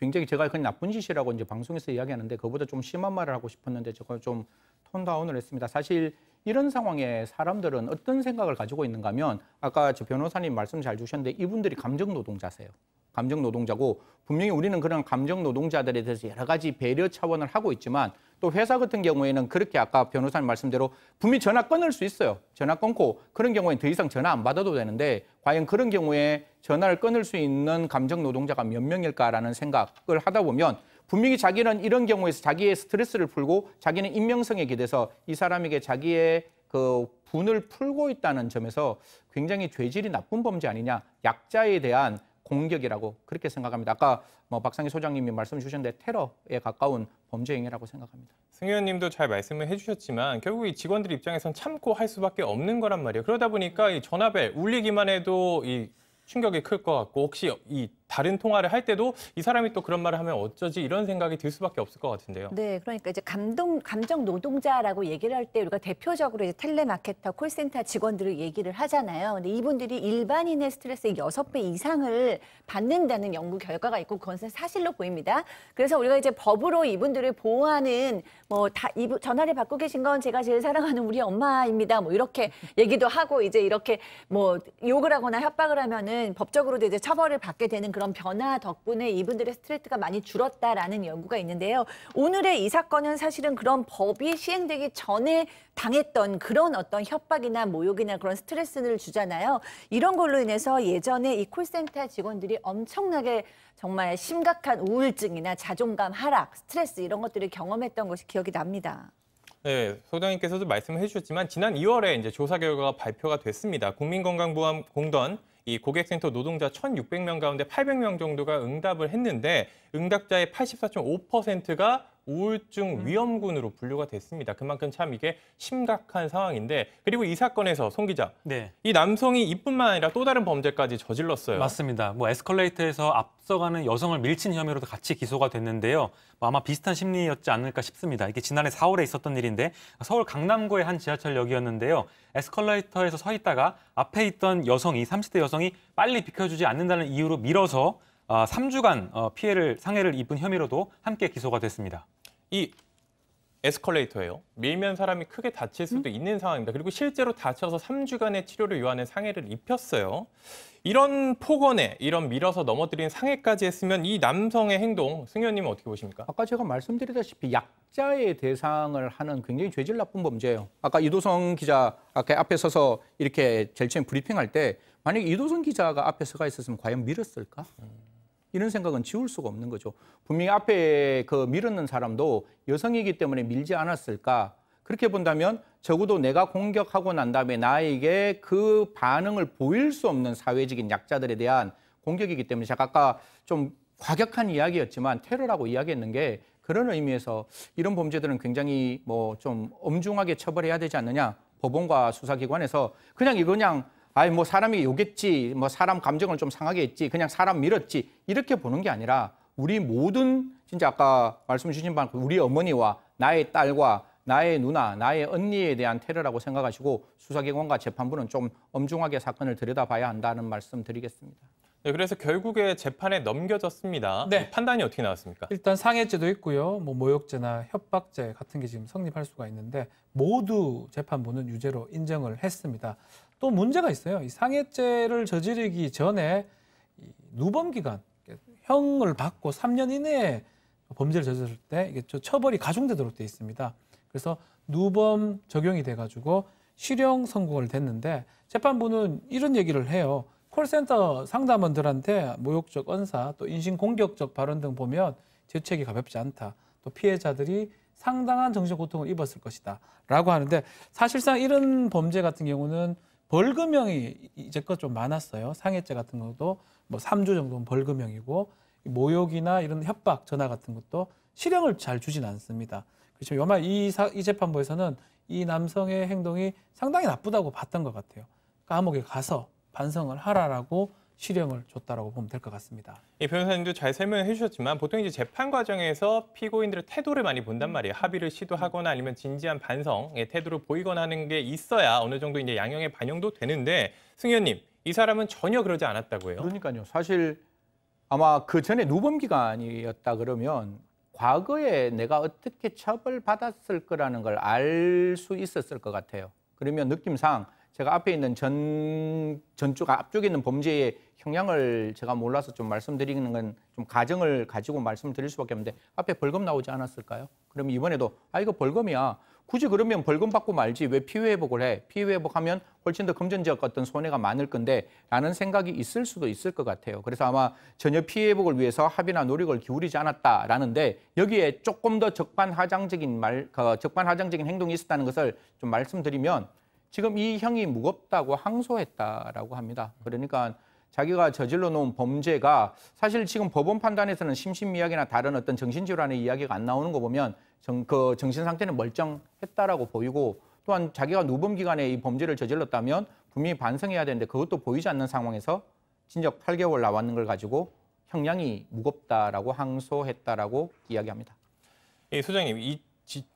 Speaker 3: 굉장히 제가 그냥 나쁜 짓이라고 이제 방송에서 이야기하는데 그거보다 좀 심한 말을 하고 싶었는데 제가 좀 톤다운을 했습니다. 사실 이런 상황에 사람들은 어떤 생각을 가지고 있는가 하면 아까 저 변호사님 말씀 잘 주셨는데 이분들이 감정 노동자세요. 감정 노동자고 분명히 우리는 그런 감정 노동자들에 대해서 여러 가지 배려 차원을 하고 있지만 또 회사 같은 경우에는 그렇게 아까 변호사님 말씀대로 분명히 전화 끊을 수 있어요. 전화 끊고 그런 경우에는 더 이상 전화 안 받아도 되는데 과연 그런 경우에 전화를 끊을 수 있는 감정 노동자가 몇 명일까라는 생각을 하다 보면 분명히 자기는 이런 경우에서 자기의 스트레스를 풀고 자기는 익명성에 기대서 이 사람에게 자기의 그 분을 풀고 있다는 점에서 굉장히 죄질이 나쁜 범죄 아니냐, 약자에 대한 공격이라고 그렇게 생각합니다. 아까 뭐 박상희 소장님이 말씀 주셨는데 테러에 가까운 범죄 행위라고 생각합니다.
Speaker 1: 승 의원님도 잘 말씀을 해주셨지만 결국 이 직원들 입장에선 참고 할 수밖에 없는 거란 말이에요. 그러다 보니까 이 전화벨 울리기만 해도 이 충격이 클 것 같고 혹시 이 다른 통화를 할 때도 이 사람이 또 그런 말을 하면 어쩌지 이런 생각이 들 수밖에 없을 것 같은데요.
Speaker 6: 네, 그러니까 이제 감정 노동자라고 얘기를 할 때 우리가 대표적으로 이제 텔레마케터, 콜센터 직원들을 얘기를 하잖아요. 근데 이분들이 일반인의 스트레스의 6배 이상을 받는다는 연구 결과가 있고 그건 사실로 보입니다. 그래서 우리가 이제 법으로 이분들을 보호하는 뭐 다 전화를 받고 계신 건 제가 제일 사랑하는 우리 엄마입니다. 뭐 이렇게 얘기도 하고 이제 이렇게 뭐 욕을 하거나 협박을 하면은 법적으로도 이제 처벌을 받게 되는 그런 변화 덕분에 이분들의 스트레스가 많이 줄었다라는 연구가 있는데요. 오늘의 이 사건은 사실은 그런 법이 시행되기 전에 당했던 그런 어떤 협박이나 모욕이나 그런 스트레스를 주잖아요. 이런 걸로 인해서 예전에 이 콜센터 직원들이 엄청나게 정말 심각한 우울증이나 자존감 하락, 스트레스 이런 것들을 경험했던 것이 기억이 납니다.
Speaker 1: 네, 소장님께서도 말씀을 해주셨지만 지난 2월에 이제 조사 결과가 발표가 됐습니다. 국민건강보험공단 이 고객센터 노동자 1,600명 가운데 800명 정도가 응답을 했는데 응답자의 84.5%가 우울증 위험군으로 분류가 됐습니다. 그만큼 참 이게 심각한 상황인데 그리고 이 사건에서 송 기자,
Speaker 5: 네.
Speaker 1: 이 남성이 이뿐만 아니라 또 다른 범죄까지 저질렀어요.
Speaker 5: 맞습니다. 뭐 에스컬레이터에서 앞서가는 여성을 밀친 혐의로도 같이 기소가 됐는데요. 뭐 아마 비슷한 심리였지 않을까 싶습니다. 이게 지난해 4월에 있었던 일인데 서울 강남구의 한 지하철역이었는데요. 에스컬레이터에서 서 있다가 앞에 있던 여성이 30대 여성이 빨리 비켜주지 않는다는 이유로 밀어서 3주간 상해를 입은 혐의로도 함께 기소가 됐습니다.
Speaker 1: 이 에스컬레이터예요. 밀면 사람이 크게 다칠 수도 있는 상황입니다. 그리고 실제로 다쳐서 3주간의 치료를 요하는 상해를 입혔어요. 이런 폭언에 이런 밀어서 넘어뜨린 상해까지 했으면 이 남성의 행동, 승 의원님은 어떻게 보십니까?
Speaker 3: 아까 제가 말씀드리다시피 약자의 대상을 하는 굉장히 죄질 나쁜 범죄예요. 아까 이도성 기자 아까 앞에 서서 이렇게 제일 처음 브리핑할 때 만약에 이도성 기자가 앞에 서가 있었으면 과연 밀었을까? 이런 생각은 지울 수가 없는 거죠. 분명히 앞에 그 밀었는 사람도 여성이기 때문에 밀지 않았을까? 그렇게 본다면 적어도 내가 공격하고 난 다음에 나에게 그 반응을 보일 수 없는 사회적인 약자들에 대한 공격이기 때문에 제가 아까 좀 과격한 이야기였지만 테러라고 이야기했는 게 그런 의미에서 이런 범죄들은 굉장히 뭐 좀 엄중하게 처벌해야 되지 않느냐. 법원과 수사기관에서 그냥 아이 뭐 사람이 욕했지, 뭐 사람 감정을 좀 상하게 했지, 그냥 사람 밀었지 이렇게 보는 게 아니라 우리 모든 진짜 아까 말씀 주신 바처럼 우리 어머니와 나의 딸과 나의 누나, 나의 언니에 대한 테러라고 생각하시고 수사기관과 재판부는 좀 엄중하게 사건을 들여다봐야 한다는 말씀 드리겠습니다.
Speaker 1: 네, 그래서 결국에 재판에 넘겨졌습니다.
Speaker 4: 네.
Speaker 1: 판단이 어떻게 나왔습니까?
Speaker 4: 일단 상해죄도 있고요. 뭐 모욕죄나 협박죄 같은 게 지금 성립할 수가 있는데 모두 재판부는 유죄로 인정을 했습니다. 또 문제가 있어요. 이 상해죄를 저지르기 전에 이 누범 기간, 형을 받고 3년 이내에 범죄를 저지를 때 이게 처벌이 가중되도록 돼 있습니다. 그래서 누범 적용이 돼가지고 실형 선고를 됐는데 재판부는 이런 얘기를 해요. 콜센터 상담원들한테 모욕적 언사, 또 인신공격적 발언 등 보면 죄책이 가볍지 않다. 또 피해자들이 상당한 정신적 고통을 입었을 것이다. 라고 하는데 사실상 이런 범죄 같은 경우는 벌금형이 이제껏 좀 많았어요. 상해죄 같은 것도 뭐 3주 정도는 벌금형이고 모욕이나 이런 협박, 전화 같은 것도 실형을 잘 주진 않습니다. 그렇죠. 요마 이 재판부에서는 이 남성의 행동이 상당히 나쁘다고 봤던 것 같아요. 감옥에 가서 반성을 하라라고 실형을 줬다라고 보면 될 것 같습니다.
Speaker 1: 이 변호사님도 잘 설명해 주셨지만 보통 이제 재판 과정에서 피고인들의 태도를 많이 본단 말이에요. 합의를 시도하거나 아니면 진지한 반성의 태도를 보이거나 하는 게 있어야 어느 정도 이제 양형에 반영도 되는데 승 의원님, 이 사람은 전혀 그러지 않았다고 해요.
Speaker 3: 그러니까요. 사실 아마 그 전에 누범 기간이었다 그러면 과거에 내가 어떻게 처벌받았을 거라는 걸 알 수 있었을 것 같아요. 그러면 느낌상 제가 앞에 있는 앞쪽에 있는 범죄의 형량을 제가 몰라서 좀 말씀드리는 건 좀 가정을 가지고 말씀드릴 수밖에 없는데 앞에 벌금 나오지 않았을까요? 그러면 이번에도 이거 벌금이야. 굳이 그러면 벌금 받고 말지 왜 피해회복을 해? 피해회복하면 훨씬 더 금전적 어떤 손해가 많을 건데 라는 생각이 있을 수도 있을 것 같아요. 그래서 아마 전혀 피해회복을 위해서 합의나 노력을 기울이지 않았다라는데 여기에 조금 더 적반하장적인 행동이 있었다는 것을 좀 말씀드리면 지금 이 형이 무겁다고 항소했다라고 합니다. 그러니까 자기가 저질러 놓은 범죄가 사실 지금 법원 판단에서는 심신미약이나 다른 어떤 정신질환의 이야기가 안 나오는 거 보면 그 정신 상태는 멀쩡했다라고 보이고 또한 자기가 누범 기간에 이 범죄를 저질렀다면 분명히 반성해야 되는데 그것도 보이지 않는 상황에서 징역 8개월 나왔는 걸 가지고 형량이 무겁다라고 항소했다라고 이야기합니다.
Speaker 1: 이 소장님,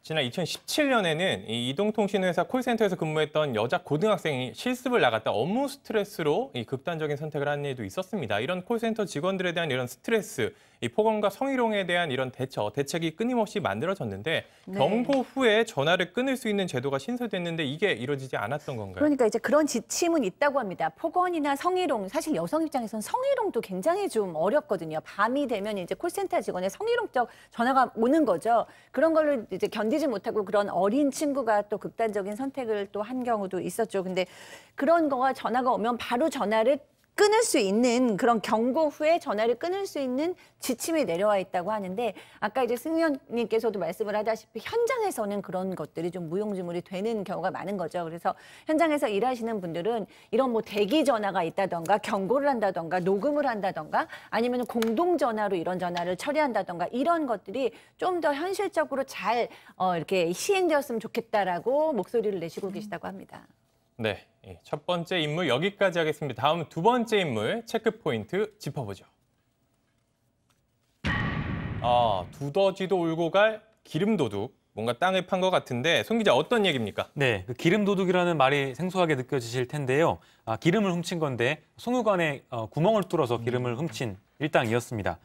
Speaker 1: 지난 2017년에는 이 이동통신회사 콜센터에서 근무했던 여자 고등학생이 실습을 나갔다 업무 스트레스로 이 극단적인 선택을 한 일도 있었습니다. 이런 콜센터 직원들에 대한 이런 스트레스, 이 폭언과 성희롱에 대한 이런 대책이 끊임없이 만들어졌는데
Speaker 6: 네.
Speaker 1: 경고 후에 전화를 끊을 수 있는 제도가 신설됐는데 이게 이루어지지 않았던 건가요?
Speaker 6: 그러니까 이제 그런 지침은 있다고 합니다. 폭언이나 성희롱, 사실 여성 입장에서는 성희롱도 굉장히 좀 어렵거든요. 밤이 되면 이제 콜센터 직원의 성희롱적 전화가 오는 거죠. 그런 걸로 이제 견디지 못하고 그런 어린 친구가 또 극단적인 선택을 또 한 경우도 있었죠. 근데 그런 거가 전화가 오면 바로 전화를 끊을 수 있는 그런 경고 후에 전화를 끊을 수 있는 지침이 내려와 있다고 하는데 아까 이제 승 의원님께서도 말씀을 하다시피 현장에서는 그런 것들이 좀 무용지물이 되는 경우가 많은 거죠. 그래서 현장에서 일하시는 분들은 이런 뭐 대기 전화가 있다던가 경고를 한다던가 녹음을 한다던가 아니면 공동 전화로 이런 전화를 처리한다던가 이런 것들이 좀 더 현실적으로 잘 이렇게 시행되었으면 좋겠다라고 목소리를 내시고 계시다고 합니다.
Speaker 1: 네, 첫 번째 인물 여기까지 하겠습니다. 다음 두 번째 인물 체크포인트 짚어보죠. 두더지도 울고 갈 기름도둑. 뭔가 땅을 판 것 같은데 송 기자 어떤 얘기입니까?
Speaker 5: 네, 그 기름도둑이라는 말이 생소하게 느껴지실 텐데요. 기름을 훔친 건데 송유관에 구멍을 뚫어서 기름을 훔친 일당이었습니다.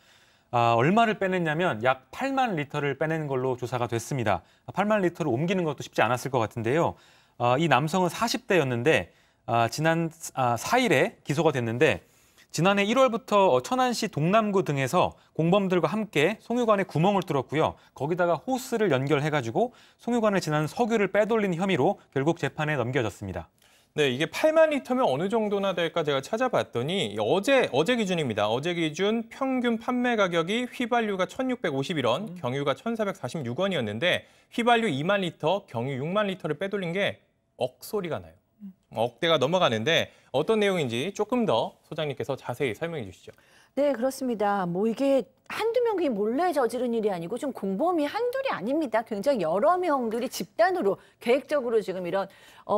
Speaker 5: 얼마를 빼냈냐면 약 8만 리터를 빼낸 걸로 조사가 됐습니다. 8만 리터를 옮기는 것도 쉽지 않았을 것 같은데요. 이 남성은 40대였는데 지난 4일에 기소가 됐는데 지난해 1월부터 천안시 동남구 등에서 공범들과 함께 송유관에 구멍을 뚫었고요. 거기다가 호스를 연결해가지고 송유관에 지난 석유를 빼돌린 혐의로 결국 재판에 넘겨졌습니다.
Speaker 1: 네, 이게 8만 리터면 어느 정도나 될까 제가 찾아봤더니 어제 기준입니다. 어제 기준 평균 판매 가격이 휘발유가 1,651원, 경유가 1,446원이었는데 휘발유 2만 리터, 경유 6만 리터를 빼돌린 게 억소리가 나요. 억대가 넘어가는데 어떤 내용인지 조금 더 소장님께서 자세히 설명해 주시죠.
Speaker 6: 네, 그렇습니다. 뭐 이게 한두 명이 몰래 저지른 일이 아니고 좀 공범이 한둘이 아닙니다. 굉장히 여러 명들이 집단으로 계획적으로 지금 이런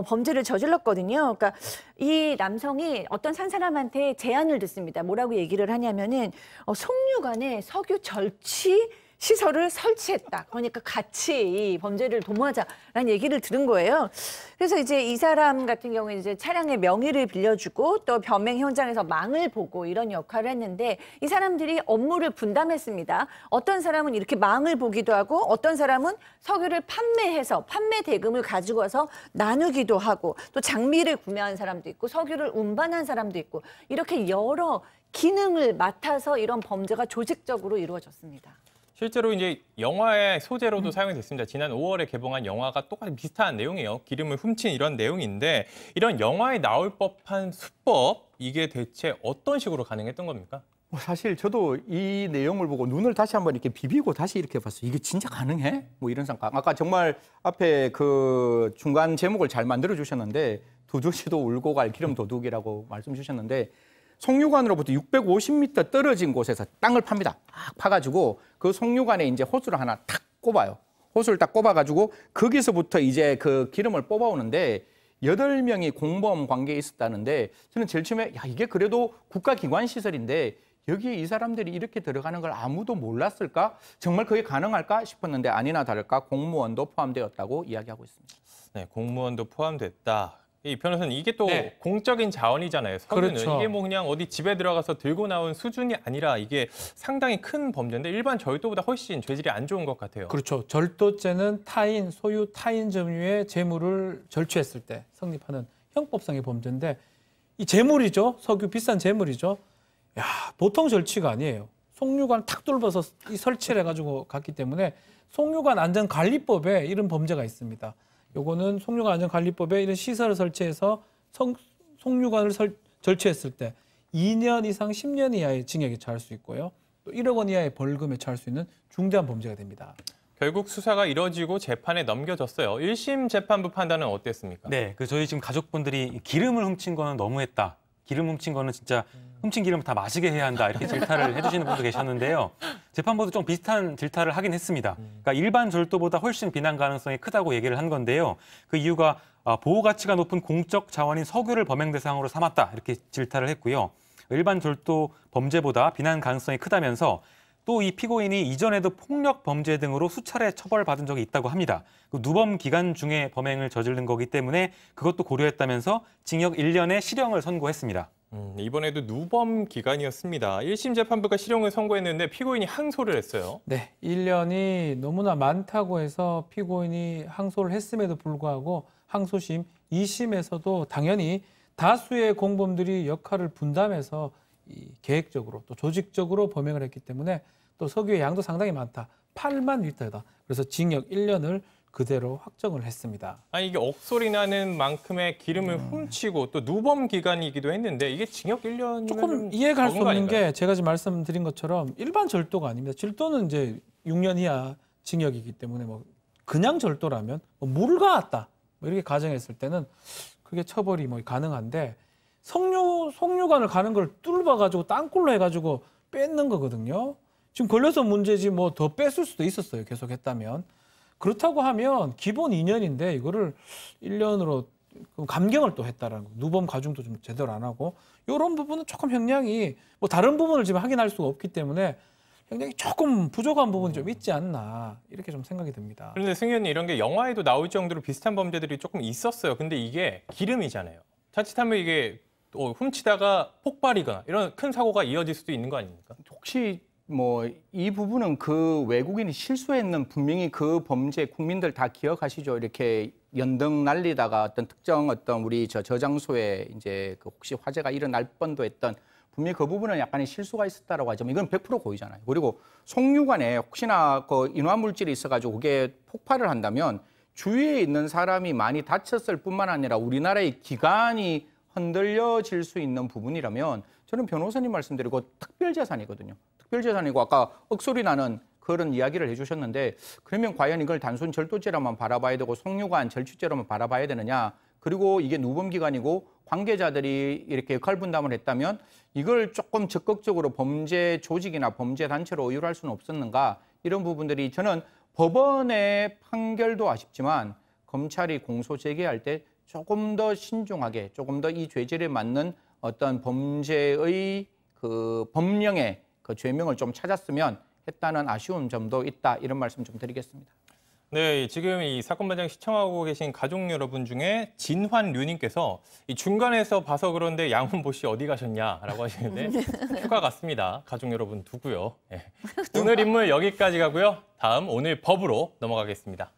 Speaker 6: 범죄를 저질렀거든요. 그러니까 이 남성이 어떤 산 사람한테 제안을 듣습니다. 뭐라고 얘기를 하냐면은 송유관에 석유 절취 시설을 설치했다. 그러니까 같이 이 범죄를 도모하자라는 얘기를 들은 거예요. 그래서 이제 이 사람 같은 경우에 이제 차량의 명의를 빌려주고 또 변명 현장에서 망을 보고 이런 역할을 했는데 이 사람들이 업무를 분담했습니다. 어떤 사람은 이렇게 망을 보기도 하고 어떤 사람은 석유를 판매해서 판매 대금을 가지고 와서 나누기도 하고 또 장비를 구매한 사람도 있고 석유를 운반한 사람도 있고 이렇게 여러 기능을 맡아서 이런 범죄가 조직적으로 이루어졌습니다.
Speaker 1: 실제로 이제 영화의 소재로도 사용이 됐습니다. 지난 5월에 개봉한 영화가 똑같이 비슷한 내용이에요. 기름을 훔친 이런 내용인데 이런 영화에 나올 법한 수법, 이게 대체 어떤 식으로 가능했던 겁니까?
Speaker 3: 사실 저도 이 내용을 보고 눈을 다시 한번 이렇게 비비고 다시 이렇게 봤어요. 이게 진짜 가능해? 뭐 이런 생각. 아까 정말 앞에 그 중간 제목을 잘 만들어 주셨는데 두둑이도 울고 갈 기름 도둑이라고 말씀 주셨는데 송유관으로부터 650m 떨어진 곳에서 땅을 팝니다. 딱 파가지고 그 송유관에 이제 호수를 하나 탁 꼽아요. 호수를 딱 꼽아가지고 거기서부터 이제 그 기름을 뽑아오는데 8명이 공범 관계에 있었다는데 저는 제일 처음에 야 이게 그래도 국가기관 시설인데 여기에 이 사람들이 이렇게 들어가는 걸 아무도 몰랐을까? 정말 그게 가능할까 싶었는데 아니나 다를까 공무원도 포함되었다고 이야기하고 있습니다.
Speaker 1: 네, 공무원도 포함됐다. 이 변호사는 이게 또
Speaker 4: 네.
Speaker 1: 공적인 자원이잖아요. 석유는
Speaker 4: 그렇죠.
Speaker 1: 이게 뭐 그냥 어디 집에 들어가서 들고 나온 수준이 아니라 이게 상당히 큰 범죄인데 일반 절도보다 훨씬 죄질이 안 좋은 것 같아요.
Speaker 4: 그렇죠. 절도죄는 타인, 소유 타인 점유의 재물을 절취했을 때 성립하는 형법상의 범죄인데 이 재물이죠. 석유 비싼 재물이죠. 야, 보통 절취가 아니에요. 송유관 탁 뚫어서 이 설치를 해가지고 갔기 때문에 송유관 안전관리법에 이런 범죄가 있습니다. 요거는 송유관 안전관리법에 이런 시설을 설치해서 송유관을 절취했을 때 2년 이상 10년 이하의 징역에 처할 수 있고요. 또 1억 원 이하의 벌금에 처할 수 있는 중대한 범죄가 됩니다.
Speaker 1: 결국 수사가 이뤄지고 재판에 넘겨졌어요. 1심 재판부 판단은 어땠습니까?
Speaker 5: 네, 저희 지금 가족분들이 기름을 훔친 거는 너무했다. 기름 훔친 거는 진짜 훔친 기름을 다 마시게 해야 한다. 이렇게 질타를 해주시는 분도 계셨는데요. 재판부도 좀 비슷한 질타를 하긴 했습니다. 그러니까 일반 절도보다 훨씬 비난 가능성이 크다고 얘기를 한 건데요. 그 이유가 보호 가치가 높은 공적 자원인 석유를 범행 대상으로 삼았다. 이렇게 질타를 했고요. 일반 절도 범죄보다 비난 가능성이 크다면서 또 이 피고인이 이전에도 폭력 범죄 등으로 수차례 처벌받은 적이 있다고 합니다. 그 누범 기간 중에 범행을 저지른 거기 때문에 그것도 고려했다면서 징역 1년의 실형을 선고했습니다.
Speaker 1: 이번에도 누범 기간이었습니다. 1심 재판부가 실형을 선고했는데 피고인이 항소를 했어요.
Speaker 4: 네, 1년이 너무나 많다고 해서 피고인이 항소를 했음에도 불구하고 항소심 2심에서도 당연히 다수의 공범들이 역할을 분담해서 계획적으로 또 조직적으로 범행을 했기 때문에 또 석유의 양도 상당히 많다. 8만 리터다. 그래서 징역 1년을 그대로 확정을 했습니다.
Speaker 1: 아니 이게 억소리 나는 만큼의 기름을 훔치고 또 누범 기간이기도 했는데 이게 징역 1년이면
Speaker 4: 조금 이해가 수 없는 게 제가 지금 말씀드린 것처럼 일반 절도가 아닙니다. 절도는 이제 6년 이하 징역이기 때문에 뭐 그냥 절도라면 뭐 물을 가았다 뭐 이렇게 가정했을 때는 그게 처벌이 뭐 가능한데 송유관을 가는 걸 뚫어가지고 땅굴로 해가지고 뺏는 거거든요. 지금 걸려서 문제지 뭐 더 뺐을 수도 있었어요. 계속 했다면. 그렇다고 하면 기본 2년인데 이거를 1년으로 감경을 또 했다라는 거. 누범 가중도 좀 제대로 안 하고 이런 부분은 조금 형량이 뭐 다른 부분을 지금 확인할 수가 없기 때문에 형량이 조금 부족한 부분이 좀 있지 않나 이렇게 좀 생각이 듭니다.
Speaker 1: 그런데 승 의원님 이런 게 영화에도 나올 정도로 비슷한 범죄들이 조금 있었어요. 근데 이게 기름이잖아요. 자칫하면 이게 훔치다가 폭발이거나 이런 큰 사고가 이어질 수도 있는 거 아닙니까?
Speaker 3: 혹시 뭐 이 부분은 그 외국인이 실수했는 분명히 그 범죄 국민들 다 기억하시죠? 이렇게 연등 날리다가 어떤 특정 어떤 우리 저장소에 이제 그 혹시 화재가 일어날 뻔도 했던 분명히 그 부분은 약간의 실수가 있었다라고 하지만 이건 100% 고의잖아요. 그리고 송유관에 혹시나 그 인화물질이 있어가지고 그게 폭발을 한다면 주위에 있는 사람이 많이 다쳤을 뿐만 아니라 우리나라의 기관이 흔들려질 수 있는 부분이라면 저는 변호사님 말씀드리고 특별재산이거든요. 특별재산이고 아까 억소리 나는 그런 이야기를 해주셨는데 그러면 과연 이걸 단순 절도죄로만 바라봐야 되고 송유관 절취죄로만 바라봐야 되느냐. 그리고 이게 누범기관이고 관계자들이 이렇게 역할 분담을 했다면 이걸 조금 적극적으로 범죄 조직이나 범죄 단체로 의율할 수는 없었는가. 이런 부분들이 저는 법원의 판결도 아쉽지만 검찰이 공소 제기할 때 조금 더 신중하게 조금 더 이 죄질에 맞는 어떤 범죄의 그 법령의 그 죄명을 좀 찾았으면 했다는 아쉬운 점도 있다. 이런 말씀 좀 드리겠습니다.
Speaker 1: 네, 지금 이 사건 반장 시청하고 계신 가족 여러분 중에 진환류님께서 이 중간에서 봐서 그런데 양훈보 씨 어디 가셨냐라고 하시는데 휴가 갔습니다. 가족 여러분 두고요. 네. 오늘 인물 여기까지 가고요. 다음 오늘 법으로 넘어가겠습니다.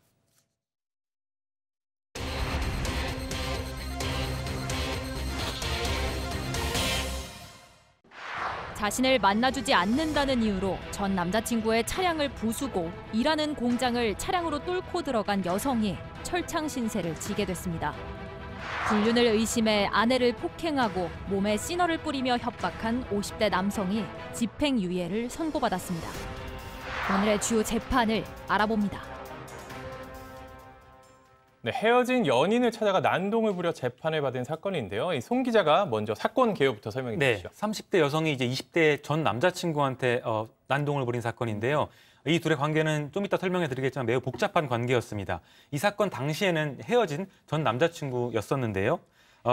Speaker 2: 자신을 만나주지 않는다는 이유로 전 남자친구의 차량을 부수고 일하는 공장을 차량으로 뚫고 들어간 여성이 철창 신세를 지게 됐습니다. 불륜을 의심해 아내를 폭행하고 몸에 시너를 뿌리며 협박한 50대 남성이 집행유예를 선고받았습니다. 오늘의 주요 재판을 알아봅니다.
Speaker 1: 네, 헤어진 연인을 찾아가 난동을 부려 재판을 받은 사건인데요. 이 송 기자가 먼저 사건 개요부터 설명해 주시죠.
Speaker 5: 30대 여성이 이제 20대 전 남자친구한테 난동을 부린 사건인데요. 이 둘의 관계는 좀 이따 설명해 드리겠지만 매우 복잡한 관계였습니다. 이 사건 당시에는 헤어진 전 남자친구였었는데요.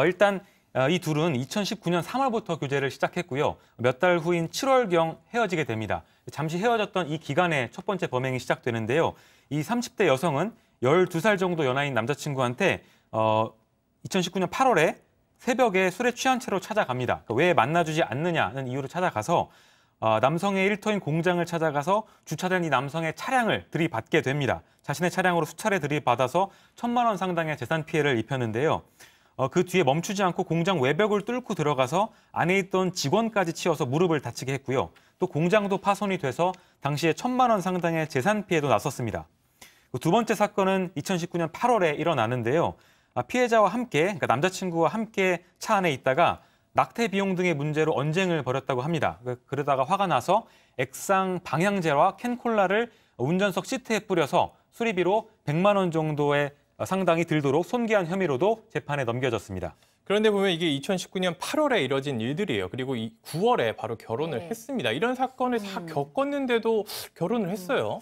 Speaker 5: 일단 이 둘은 2019년 3월부터 교제를 시작했고요. 몇 달 후인 7월경 헤어지게 됩니다. 잠시 헤어졌던 이 기간에 첫 번째 범행이 시작되는데요. 이 30대 여성은 12살 정도 연하인 남자친구한테 2019년 8월에 새벽에 술에 취한 채로 찾아갑니다. 왜 만나주지 않느냐는 이유로 찾아가서 남성의 일터인 공장을 찾아가서 주차된 이 남성의 차량을 들이받게 됩니다. 자신의 차량으로 수차례 들이받아서 1,000만 원 상당의 재산 피해를 입혔는데요. 그 뒤에 멈추지 않고 공장 외벽을 뚫고 들어가서 안에 있던 직원까지 치어서 무릎을 다치게 했고요. 또 공장도 파손이 돼서 당시에 1,000만 원 상당의 재산 피해도 났었습니다. 두 번째 사건은 2019년 8월에 일어나는데요. 피해자와 함께, 그러니까 남자친구와 함께 차 안에 있다가 낙태 비용 등의 문제로 언쟁을 벌였다고 합니다. 그러다가 화가 나서 액상 방향제와 캔콜라를 운전석 시트에 뿌려서 수리비로 100만 원 정도의 상당히 들도록 손괴한 혐의로도 재판에 넘겨졌습니다.
Speaker 1: 그런데 보면 이게 2019년 8월에 이뤄진 일들이에요. 그리고 9월에 바로 결혼을 했습니다. 이런 사건을 다 겪었는데도 결혼을 했어요.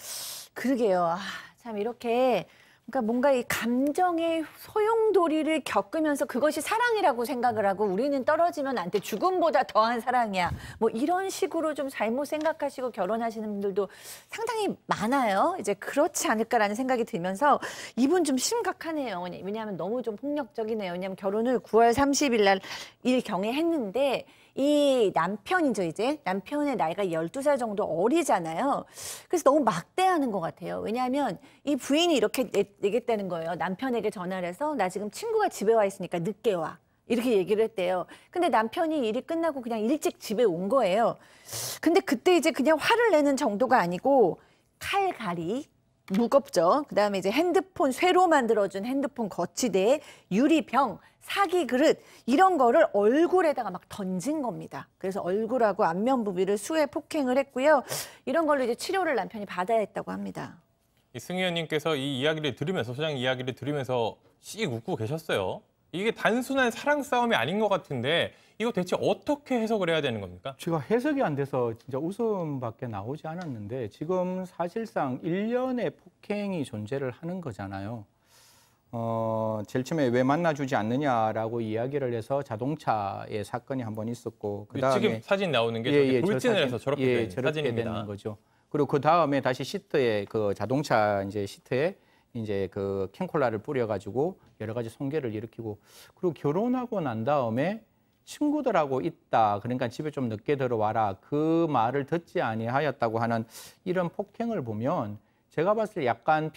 Speaker 6: 그러게요. 참 이렇게 그러니까 뭔가 이 감정의 소용돌이를 겪으면서 그것이 사랑이라고 생각을 하고 우리는 떨어지면 안 돼. 죽음보다 더한 사랑이야. 뭐 이런 식으로 좀 잘못 생각하시고 결혼하시는 분들도 상당히 많아요. 이제 그렇지 않을까라는 생각이 들면서 이분 좀 심각하네요. 왜냐하면 너무 좀 폭력적이네요. 왜냐하면 결혼을 9월 30일 날 일경에 했는데 이 남편이죠, 이제. 남편의 나이가 12살 정도 어리잖아요. 그래서 너무 막대하는 것 같아요. 왜냐하면 이 부인이 이렇게 얘기했다는 거예요. 남편에게 전화를 해서 나 지금 친구가 집에 와 있으니까 늦게 와. 이렇게 얘기를 했대요. 근데 남편이 일이 끝나고 그냥 일찍 집에 온 거예요. 근데 그때 이제 그냥 화를 내는 정도가 아니고 칼갈이 무겁죠. 그다음에 이제 핸드폰 쇠로 만들어준 핸드폰 거치대, 유리병, 사기 그릇 이런 거를 얼굴에다가 막 던진 겁니다. 그래서 얼굴하고 안면 부위를 수해 폭행을 했고요. 이런 걸로 이제 치료를 남편이 받아야 했다고 합니다.
Speaker 1: 승희 의원님께서 이 이야기를 들으면서 소장 이야기를 들으면서 씩 웃고 계셨어요. 이게 단순한 사랑 싸움이 아닌 것 같은데 이거 대체 어떻게 해석을 해야 되는 겁니까?
Speaker 3: 제가 해석이 안 돼서 진짜 웃음밖에 나오지 않았는데 지금 사실상 일련의 폭행이 존재를 하는 거잖아요. 제일 처음에 왜 만나주지 않느냐라고 이야기를 해서 자동차의 사건이 한 번 있었고 그다음에
Speaker 1: 지금 사진 나오는 게 돌진을 해서 저렇게 된
Speaker 3: 저렇게
Speaker 1: 사진입니다.
Speaker 3: 되는 거죠. 그리고 그 다음에 다시 시트에 그 자동차 이제 시트에 이제 그 캔콜라를 뿌려가지고 여러 가지 손괴를 일으키고 그리고 결혼하고 난 다음에 친구들하고 있다. 그러니까 집에 좀 늦게 들어와라. 그 말을 듣지 아니하였다고 하는 이런 폭행을 보면 제가 봤을 때 약간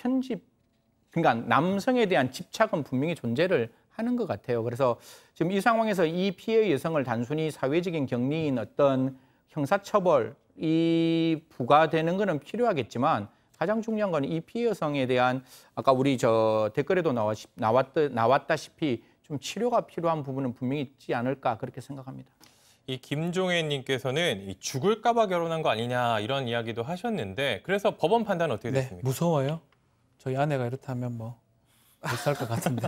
Speaker 3: 그러니까 남성에 대한 집착은 분명히 존재를 하는 것 같아요. 그래서 지금 이 상황에서 이 피해 여성을 단순히 사회적인 격리인 어떤 형사처벌이 부과되는 것은 필요하겠지만 가장 중요한 건 이 피해 여성에 대한 아까 우리 저 댓글에도 나왔다시피 좀 치료가 필요한 부분은 분명히 있지 않을까 그렇게 생각합니다.
Speaker 1: 이 김종혜님께서는 죽을까봐 결혼한 거 아니냐 이런 이야기도 하셨는데 그래서 법원 판단은 어떻게
Speaker 4: 네,
Speaker 1: 됐습니까?
Speaker 4: 무서워요. 저희 아내가 이렇다면 뭐 못 살 것 같은데.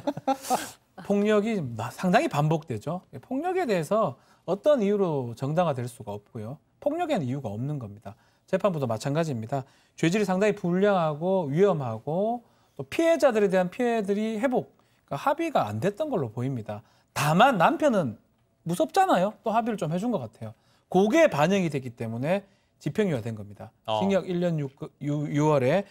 Speaker 4: 폭력이 상당히 반복되죠. 폭력에 대해서 어떤 이유로 정당화될 수가 없고요. 폭력에는 이유가 없는 겁니다. 재판부도 마찬가지입니다. 죄질이 상당히 불량하고 위험하고 또 피해자들에 대한 피해들이 그러니까 합의가 안 됐던 걸로 보입니다. 다만 남편은 무섭잖아요. 또 합의를 좀 해준 것 같아요. 그게 반영이 됐기 때문에 집행유예가 된 겁니다. 징역 1년 6월에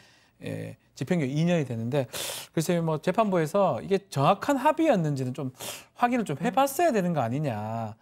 Speaker 4: 집행유예 2년이 되는데 글쎄요, 뭐 재판부에서 이게 정확한 합의였는지는 좀 확인을 좀 해봤어야 되는 거 아니냐.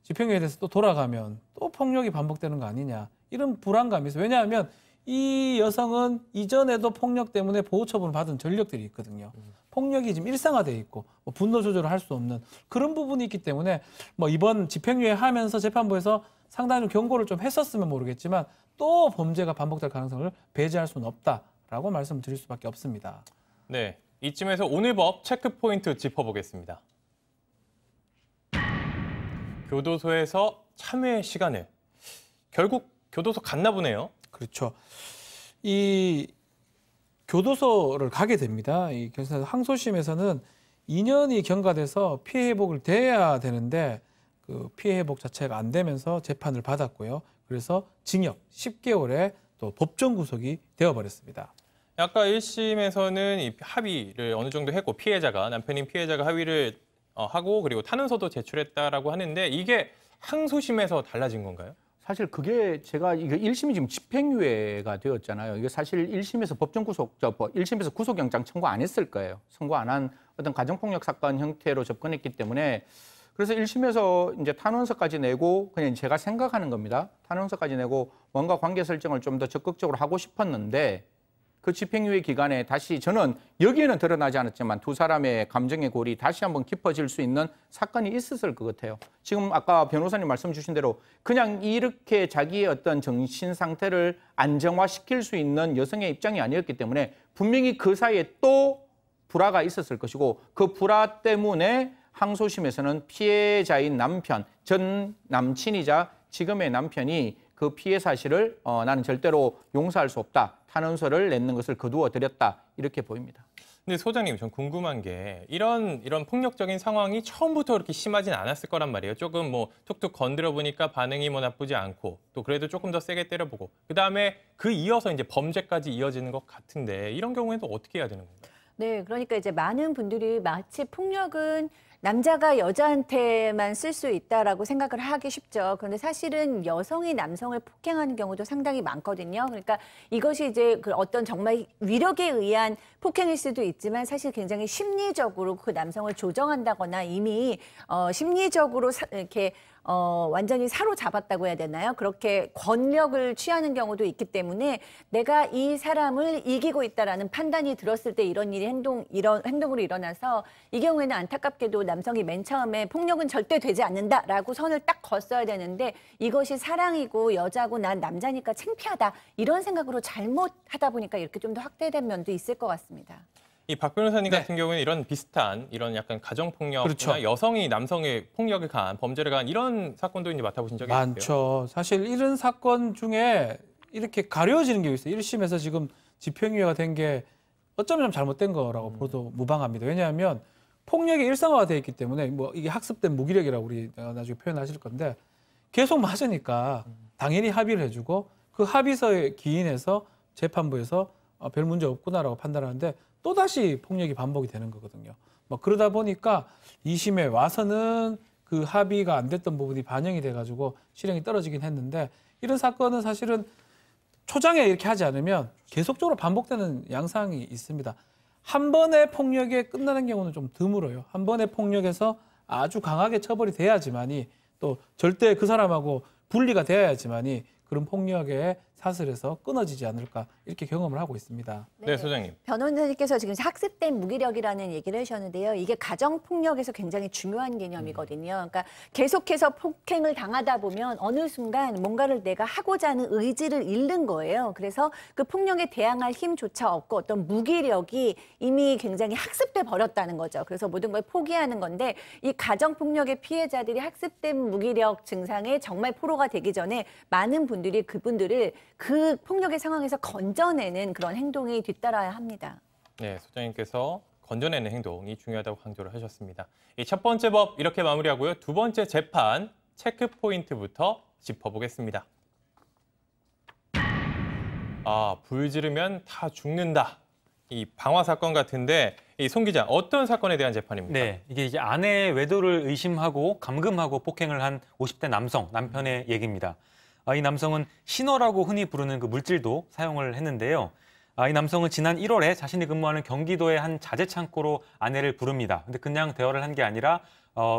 Speaker 4: 집행유예에 대해서 또 돌아가면 또 폭력이 반복되는 거 아니냐. 이런 불안감이 있어요. 왜냐하면 이 여성은 이전에도 폭력 때문에 보호처분을 받은 전력들이 있거든요. 폭력이 지금 일상화되어 있고 뭐 분노 조절을 할 수 없는 그런 부분이 있기 때문에 뭐 이번 집행유예 하면서 재판부에서 상당히 경고를 좀 했었으면 모르겠지만 또 범죄가 반복될 가능성을 배제할 수는 없다라고 말씀드릴 수밖에 없습니다.
Speaker 1: 네, 이쯤에서 오늘 법 체크포인트 짚어보겠습니다. 교도소에서 참회 시간을 결국 교도소 갔나 보네요.
Speaker 4: 그렇죠. 이 교도소를 가게 됩니다. 그래서 항소심에서는 2년이 경과돼서 피해 회복을 돼야 되는데 그 피해 회복 자체가 안 되면서 재판을 받았고요. 그래서 징역 10개월에 또 법정 구속이 되어버렸습니다.
Speaker 1: 아까 1심에서는 이 합의를 어느 정도 했고 남편인 피해자가 합의를 하고 그리고 탄원서도 제출했다라고 하는데 이게 항소심에서 달라진 건가요?
Speaker 3: 사실 그게 제가 이거 1심이 지금 집행유예가 되었잖아요. 이게 사실 1심에서 1심에서 구속영장 청구 안 했을 거예요. 청구 안 한 어떤 가정폭력 사건 형태로 접근했기 때문에 그래서 1심에서 이제 탄원서까지 내고 그냥 제가 생각하는 겁니다. 탄원서까지 내고 뭔가 관계 설정을 좀 더 적극적으로 하고 싶었는데 그 집행유예 기간에 다시 저는 여기에는 드러나지 않았지만 두 사람의 감정의 골이 다시 한번 깊어질 수 있는 사건이 있었을 것 같아요. 지금 아까 변호사님 말씀 주신 대로 그냥 이렇게 자기의 어떤 정신 상태를 안정화시킬 수 있는 여성의 입장이 아니었기 때문에 분명히 그 사이에 또 불화가 있었을 것이고 그 불화 때문에 항소심에서는 피해자인 남편, 전 남친이자 지금의 남편이 그 피해 사실을 나는 절대로 용서할 수 없다. 탄원서를 냈는 것을 거두어 드렸다. 이렇게 보입니다.
Speaker 1: 근데 소장님, 전 궁금한 게 이런 폭력적인 상황이 처음부터 그렇게 심하진 않았을 거란 말이에요. 조금 뭐 툭툭 건드려 보니까 반응이 뭐 나쁘지 않고 또 그래도 조금 더 세게 때려보고 그다음에 이어서 이제 범죄까지 이어지는 것 같은데 이런 경우에는 어떻게 해야 되는 건가요?
Speaker 6: 네, 그러니까 이제 많은 분들이 마치 폭력은 남자가 여자한테만 쓸 수 있다라고 생각을 하기 쉽죠. 그런데 사실은 여성이 남성을 폭행하는 경우도 상당히 많거든요. 그러니까 이것이 이제 그 어떤 정말 위력에 의한 폭행일 수도 있지만 사실 굉장히 심리적으로 그 남성을 조정한다거나 이미 심리적으로 이렇게 완전히 사로잡았다고 해야 되나요? 그렇게 권력을 취하는 경우도 있기 때문에 내가 이 사람을 이기고 있다라는 판단이 들었을 때 이런 행동으로 일어나서 이 경우에는 안타깝게도 남성이 맨 처음에 폭력은 절대 되지 않는다라고 선을 딱 걷어야 되는데 이것이 사랑이고 여자고 난 남자니까 창피하다 이런 생각으로 잘못하다 보니까 이렇게 좀 더 확대된 면도 있을 것 같습니다.
Speaker 1: 이 박 변호사님 같은 경우에는 이런 비슷한 이런 약간 가정폭력이나
Speaker 4: 그렇죠.
Speaker 1: 여성이 남성의 폭력을 가한 범죄를 가한 이런 사건도 이제 맡아보신 적이 있어요?
Speaker 4: 많죠. 사실 이런 사건 중에 이렇게 가려지는 게 있어요. 1심에서 지금 집행유예가 된 게 어쩌면 좀 잘못된 거라고 보도 무방합니다. 왜냐하면 폭력이 일상화되어 있기 때문에 뭐 이게 학습된 무기력이라고 우리 나중에 표현하실 건데 계속 맞으니까 당연히 합의를 해주고 그 합의서에 기인해서 재판부에서 별 문제 없구나라고 판단하는데 또다시 폭력이 반복이 되는 거거든요. 뭐 그러다 보니까 2심에 와서는 그 합의가 안 됐던 부분이 반영이 돼가지고 실형이 떨어지긴 했는데 이런 사건은 사실은 초장에 이렇게 하지 않으면 계속적으로 반복되는 양상이 있습니다. 한 번의 폭력에 끝나는 경우는 좀 드물어요. 한 번의 폭력에서 아주 강하게 처벌이 돼야지만이 또 절대 그 사람하고 분리가 되어야지만이 그런 폭력의 사슬에서 끊어지지 않을까 이렇게 경험을 하고 있습니다.
Speaker 1: 네, 소장님.
Speaker 6: 변호사님께서 지금 학습된 무기력이라는 얘기를 하셨는데요. 이게 가정폭력에서 굉장히 중요한 개념이거든요. 그러니까 계속해서 폭행을 당하다 보면 어느 순간 뭔가를 내가 하고자 하는 의지를 잃는 거예요. 그래서 그 폭력에 대항할 힘조차 없고 어떤 무기력이 이미 굉장히 학습돼 버렸다는 거죠. 그래서 모든 걸 포기하는 건데 이 가정폭력의 피해자들이 학습된 무기력 증상에 정말 포로가 되기 전에 많은 분들이 그분들을 그 폭력의 상황에서 건져내는 그런 행동이 뒤따라야 합니다.
Speaker 1: 네, 소장님께서 건져내는 행동이 중요하다고 강조를 하셨습니다. 이 첫 번째 법 이렇게 마무리하고요. 두 번째 재판 체크 포인트부터 짚어보겠습니다. 불 지르면 다 죽는다. 이 방화 사건 같은데 이 송 기자 어떤 사건에 대한 재판입니까?
Speaker 5: 네, 이게 이제 아내의 외도를 의심하고 감금하고 폭행을 한 50대 남편의 얘기입니다. 이 남성은 신어라고 흔히 부르는 그 물질도 사용을 했는데요. 이 남성은 지난 1월에 자신이 근무하는 경기도의 한 자재 창고로 아내를 부릅니다. 근데 그냥 대화를 한 게 아니라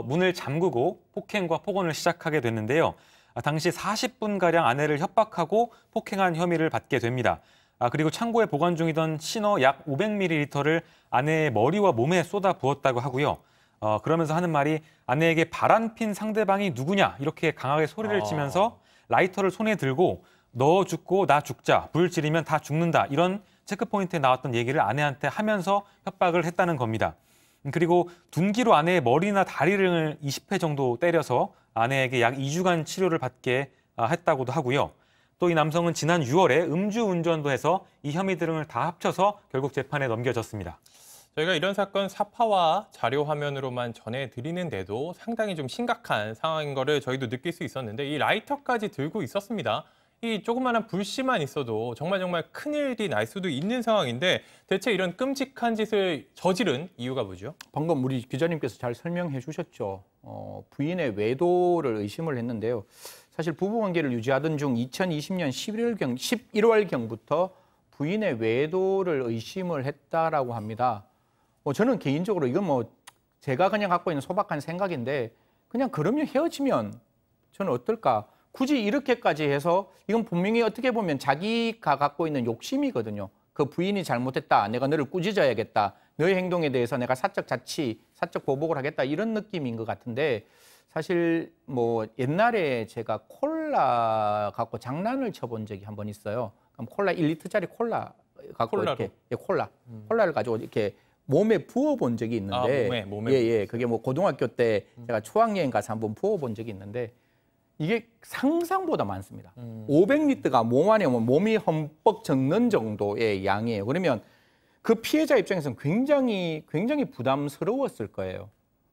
Speaker 5: 문을 잠그고 폭행과 폭언을 시작하게 됐는데요. 당시 40분가량 아내를 협박하고 폭행한 혐의를 받게 됩니다. 그리고 창고에 보관 중이던 신어 약 500ml를 아내의 머리와 몸에 쏟아 부었다고 하고요. 그러면서 하는 말이 아내에게 바람핀 상대방이 누구냐 이렇게 강하게 소리를 치면서 라이터를 손에 들고 너 죽고 나 죽자, 불 지르면 다 죽는다 이런 체크포인트에 나왔던 얘기를 아내한테 하면서 협박을 했다는 겁니다. 그리고 둔기로 아내의 머리나 다리를 20회 정도 때려서 아내에게 약 2주간 치료를 받게 했다고도 하고요. 또 이 남성은 지난 6월에 음주운전도 해서 이 혐의 등을 다 합쳐서 결국 재판에 넘겨졌습니다.
Speaker 1: 저희가 이런 사건 사파와 자료 화면으로만 전해드리는데도 상당히 좀 심각한 상황인 거를 저희도 느낄 수 있었는데 이 라이터까지 들고 있었습니다. 이 조그마한 불씨만 있어도 정말 큰일이 날 수도 있는 상황인데 대체 이런 끔찍한 짓을 저지른 이유가 뭐죠?
Speaker 3: 방금 우리 기자님께서 잘 설명해 주셨죠. 부인의 외도를 의심을 했는데요. 사실 부부관계를 유지하던 중 2020년 11월경부터 부인의 외도를 의심을 했다라고 합니다. 저는 개인적으로 이건 제가 그냥 갖고 있는 소박한 생각인데 그냥 그러면 헤어지면 저는 어떨까? 굳이 이렇게까지 해서 이건 분명히 어떻게 보면 자기가 갖고 있는 욕심이거든요. 그 부인이 잘못했다. 내가 너를 꾸짖어야겠다. 너의 행동에 대해서 내가 사적 자치, 사적 보복을 하겠다. 이런 느낌인 것 같은데 사실 옛날에 제가 콜라 갖고 장난을 쳐본 적이 한 번 있어요. 그럼 콜라 1리터짜리 콜라 갖고 이렇게 콜라를 가지고 이렇게 몸에 부어본 적이 있는데 몸에 그게 고등학교 때 제가 추학여행 가서 한번 부어본 적이 있는데 이게 상상보다 많습니다. 500리터가 몸 안에 오면 몸이 흠뻑 젖는 정도의 양이에요. 그러면 그 피해자 입장에서는 굉장히 부담스러웠을 거예요.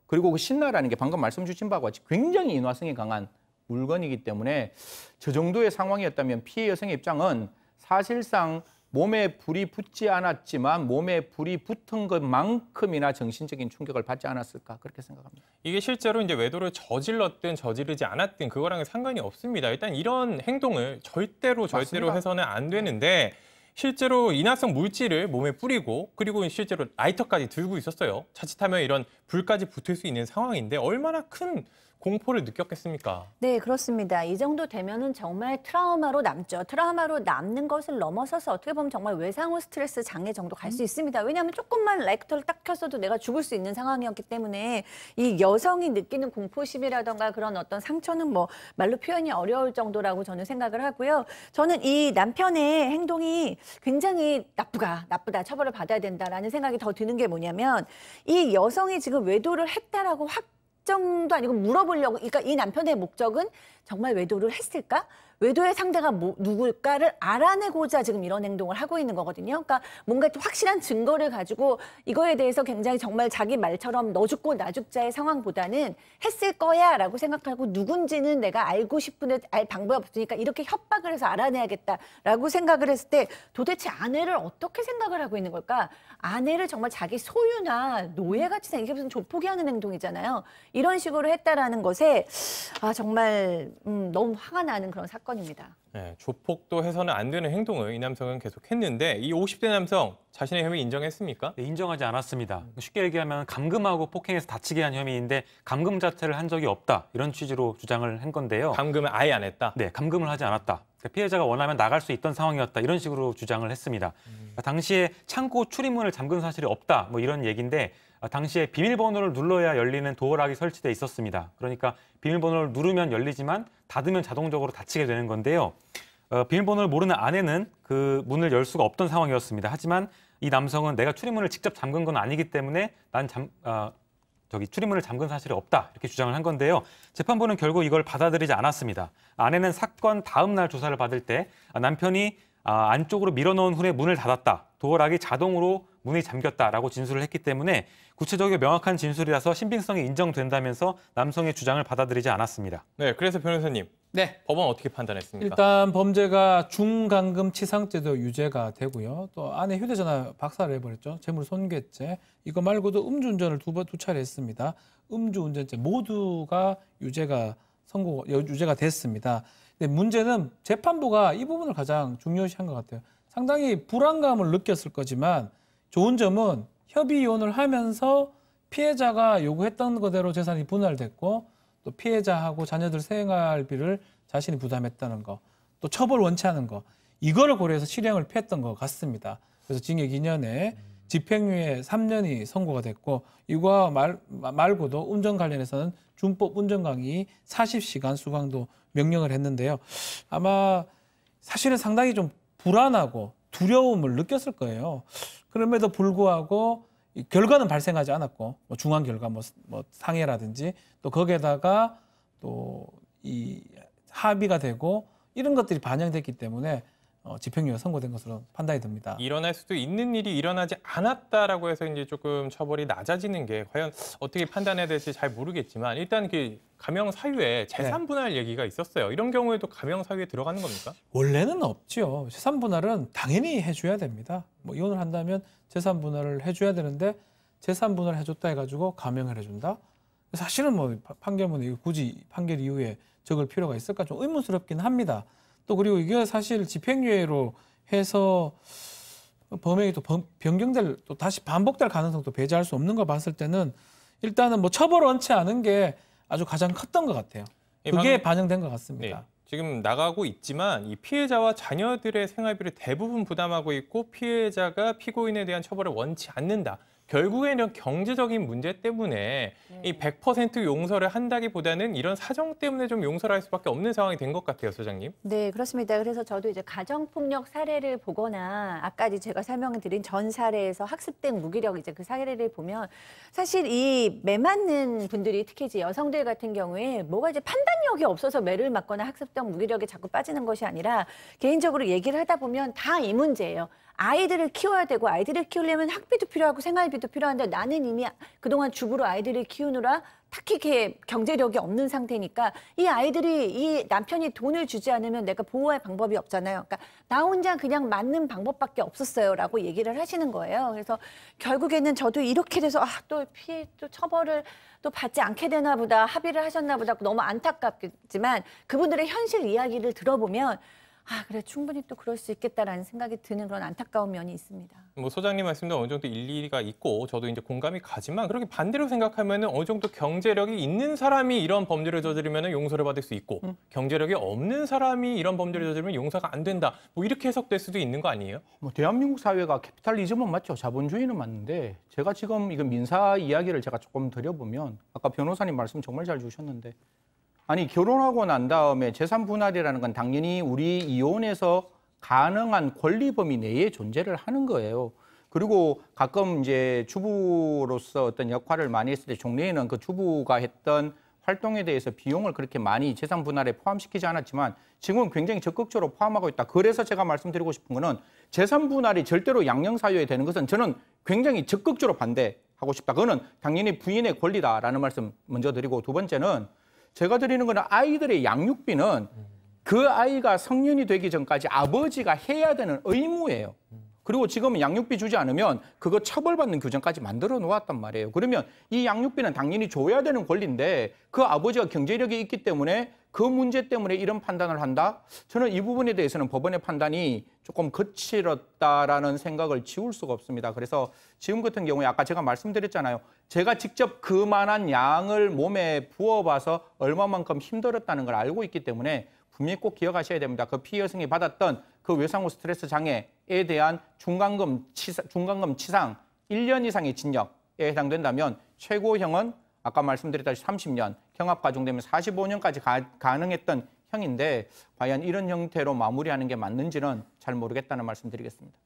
Speaker 3: 그리고 그 신나라는 게 방금 말씀 주신 바와 같이 굉장히 인화성이 강한 물건이기 때문에 저 정도의 상황이었다면 피해 여성의 입장은 사실상 몸에 불이 붙지 않았지만 몸에 불이 붙은 것만큼이나 정신적인 충격을 받지 않았을까 그렇게 생각합니다.
Speaker 1: 이게 실제로 이제 외도를 저질렀든 저지르지 않았든 그거랑은 상관이 없습니다. 일단 이런 행동을 절대로 해서는 안 되는데 실제로 인화성 물질을 몸에 뿌리고 그리고 실제로 라이터까지 들고 있었어요. 자칫하면 이런 불까지 붙을 수 있는 상황인데 얼마나 큰 공포를 느꼈겠습니까?
Speaker 6: 네, 그렇습니다. 이 정도 되면은 정말 트라우마로 남죠. 트라우마로 남는 것을 넘어서서 어떻게 보면 정말 외상후 스트레스 장애 정도 갈 수 있습니다. 왜냐하면 조금만 라이터를 딱 켰어도 내가 죽을 수 있는 상황이었기 때문에 이 여성이 느끼는 공포심이라던가 그런 어떤 상처는 말로 표현이 어려울 정도라고 저는 생각을 하고요. 저는 이 남편의 행동이 굉장히 나쁘다, 처벌을 받아야 된다라는 생각이 더 드는 게 뭐냐면 이 여성이 지금 외도를 했다라고 정도 아니고 물어보려고, 그러니까 이 남편의 목적은 정말 외도를 했을까? 외도의 상대가 누굴까를 알아내고자 지금 이런 행동을 하고 있는 거거든요. 그러니까 뭔가 확실한 증거를 가지고 이거에 대해서 굉장히 정말 자기 말처럼 너 죽고 나 죽자의 상황보다는 했을 거야 라고 생각하고 누군지는 내가 알고 싶은데 알 방법이 없으니까 이렇게 협박을 해서 알아내야겠다라고 생각을 했을 때 도대체 아내를 어떻게 생각을 하고 있는 걸까? 아내를 정말 자기 소유나 노예같이 생각해 무슨 조폭이하는 행동이잖아요. 이런 식으로 했다라는 것에 정말 너무 화가 나는 그런 사건. 사건입니다.
Speaker 1: 네, 조폭도 해서는 안 되는 행동을 이 남성은 계속했는데 이 50대 남성 자신의 혐의 인정했습니까?
Speaker 5: 네, 인정하지 않았습니다. 쉽게 얘기하면 감금하고 폭행해서 다치게 한 혐의인데 감금 자체를 한 적이 없다. 이런 취지로 주장을 한 건데요.
Speaker 1: 감금을 아예 안 했다?
Speaker 5: 네, 감금을 하지 않았다. 피해자가 원하면 나갈 수 있던 상황이었다. 이런 식으로 주장을 했습니다. 당시에 창고 출입문을 잠근 사실이 없다. 뭐 이런 얘기인데 당시에 비밀번호를 눌러야 열리는 도어락이 설치돼 있었습니다. 그러니까 비밀번호를 누르면 열리지만 닫으면 자동적으로 닫히게 되는 건데요. 비밀번호를 모르는 아내는 그 문을 열 수가 없던 상황이었습니다. 하지만 이 남성은 내가 출입문을 직접 잠근 건 아니기 때문에 난 출입문을 잠근 사실이 없다. 이렇게 주장을 한 건데요. 재판부는 결국 이걸 받아들이지 않았습니다. 아내는 사건 다음 날 조사를 받을 때 남편이 안쪽으로 밀어넣은 후에 문을 닫았다. 도어락이 자동으로 문이 잠겼다라고 진술을 했기 때문에 구체적이고 명확한 진술이라서 신빙성이 인정된다면서 남성의 주장을 받아들이지 않았습니다.
Speaker 1: 네, 그래서 변호사님,
Speaker 3: 네.
Speaker 1: 법원 어떻게 판단했습니까?
Speaker 4: 일단 범죄가 중감금치상죄도 유죄가 되고요. 또 아내 휴대전화 박살을 해버렸죠. 재물 손괴죄. 이거 말고도 음주운전을 두 차례 했습니다. 음주운전죄 모두가 유죄가 됐습니다. 근데 문제는 재판부가 이 부분을 가장 중요시한 것 같아요. 상당히 불안감을 느꼈을 거지만 좋은 점은 협의 이혼을 하면서 피해자가 요구했던 거대로 재산이 분할됐고 또 피해자하고 자녀들 생활비를 자신이 부담했다는 거, 또 처벌 원치 않은 거, 이거를 고려해서 실형을 피했던 것 같습니다. 그래서 징역 2년에 집행유예 3년이 선고가 됐고 이거와 말고도 운전 관련해서는 준법 운전 강의 40시간 수강도 명령을 했는데요. 아마 사실은 상당히 좀 불안하고 두려움을 느꼈을 거예요. 그럼에도 불구하고 결과는 발생하지 않았고 중한 결과 뭐 상해라든지 또 거기에다가 또 이 합의가 되고 이런 것들이 반영됐기 때문에 집행유예가 선고된 것으로 판단이 됩니다.
Speaker 1: 일어날 수도 있는 일이 일어나지 않았다라고 해서 이제 조금 처벌이 낮아지는 게 과연 어떻게 판단해야 될지 잘 모르겠지만 일단 그 감형 사유에 재산 분할 얘기가 있었어요. 이런 경우에도 감형 사유에 들어가는 겁니까?
Speaker 4: 원래는 없죠. 재산 분할은 당연히 해줘야 됩니다. 뭐 이혼을 한다면 재산 분할을 해줘야 되는데 재산 분할을 해줬다 해가지고 감형을 해준다? 사실은 뭐 판결문에 굳이 판결 이후에 적을 필요가 있을까 좀 의문스럽긴 합니다. 또 그리고 이게 사실 집행유예로 해서 범행이 또 변경될 또 다시 반복될 가능성도 배제할 수 없는 거 봤을 때는 일단은 뭐 처벌 원치 않은 게 아주 가장 컸던 것 같아요. 그게 반영된 것 같습니다.
Speaker 1: 네, 지금 나가고 있지만 이 피해자와 자녀들의 생활비를 대부분 부담하고 있고 피해자가 피고인에 대한 처벌을 원치 않는다. 결국에는 경제적인 문제 때문에 이 100% 용서를 한다기보다는 이런 사정 때문에 좀 용서를 할 수밖에 없는 상황이 된 것 같아요, 소장님.
Speaker 6: 네, 그렇습니다. 그래서 저도 이제 가정폭력 사례를 보거나 아까 제가 설명드린 전 사례에서 학습된 무기력 이제 그 사례를 보면 사실 이 매 맞는 분들이 특히 이제 여성들 같은 경우에 뭐가 이제 판단력이 없어서 매를 맞거나 학습적 무기력에 자꾸 빠지는 것이 아니라 개인적으로 얘기를 하다 보면 다 이 문제예요. 아이들을 키워야 되고 아이들을 키우려면 학비도 필요하고 생활비도 필요한데 나는 이미 그동안 주부로 아이들을 키우느라 딱히 이렇게 경제력이 없는 상태니까 이 아이들이 이 남편이 돈을 주지 않으면 내가 보호할 방법이 없잖아요. 그러니까 나 혼자 그냥 맞는 방법밖에 없었어요라고 얘기를 하시는 거예요. 그래서 결국에는 저도 이렇게 돼서 또 처벌을 또 받지 않게 되나 보다, 합의를 하셨나 보다 너무 안타깝지만 그분들의 현실 이야기를 들어보면 그래 충분히 또 그럴 수 있겠다라는 생각이 드는 그런 안타까운 면이 있습니다.
Speaker 1: 뭐 소장님 말씀도 어느 정도 일리가 있고 저도 이제 공감이 가지만 그렇게 반대로 생각하면은 어느 정도 경제력이 있는 사람이 이런 범죄를 저지르면 용서를 받을 수 있고 경제력이 없는 사람이 이런 범죄를 저지르면 용서가 안 된다. 뭐 이렇게 해석될 수도 있는 거 아니에요?
Speaker 3: 뭐 대한민국 사회가 캐피탈리즘은 맞죠. 자본주의는 맞는데 제가 지금 이거 민사 이야기를 제가 조금 드려보면 아까 변호사님 말씀 정말 잘 주셨는데 아니 결혼하고 난 다음에 재산 분할이라는 건 당연히 우리 이혼에서 가능한 권리 범위 내에 존재를 하는 거예요. 그리고 가끔 이제 주부로서 어떤 역할을 많이 했을 때 종래에는 그 주부가 했던 활동에 대해서 비용을 그렇게 많이 재산 분할에 포함시키지 않았지만 지금은 굉장히 적극적으로 포함하고 있다. 그래서 제가 말씀드리고 싶은 거는 재산 분할이 절대로 양형사유에 되는 것은 저는 굉장히 적극적으로 반대하고 싶다. 그거는 당연히 부인의 권리다라는 말씀 먼저 드리고 두 번째는 제가 드리는 거는 아이들의 양육비는 그 아이가 성년이 되기 전까지 아버지가 해야 되는 의무예요. 그리고 지금은 양육비 주지 않으면 그거 처벌받는 규정까지 만들어 놓았단 말이에요. 그러면 이 양육비는 당연히 줘야 되는 권리인데 그 아버지가 경제력이 있기 때문에 그 문제 때문에 이런 판단을 한다? 저는 이 부분에 대해서는 법원의 판단이 조금 거칠었다라는 생각을 지울 수가 없습니다. 그래서 지금 같은 경우에 아까 제가 말씀드렸잖아요. 제가 직접 그만한 양을 몸에 부어봐서 얼마만큼 힘들었다는 걸 알고 있기 때문에 분명히 꼭 기억하셔야 됩니다. 그 피해 여성이 받았던 그 외상후 스트레스 장애에 대한 중간금 치상 1년 이상의 징역에 해당된다면 최고형은 아까 말씀드렸다시피 30년, 경합 가중되면 45년까지 가능했던 형인데 과연 이런 형태로 마무리하는 게 맞는지는 잘 모르겠다는 말씀드리겠습니다.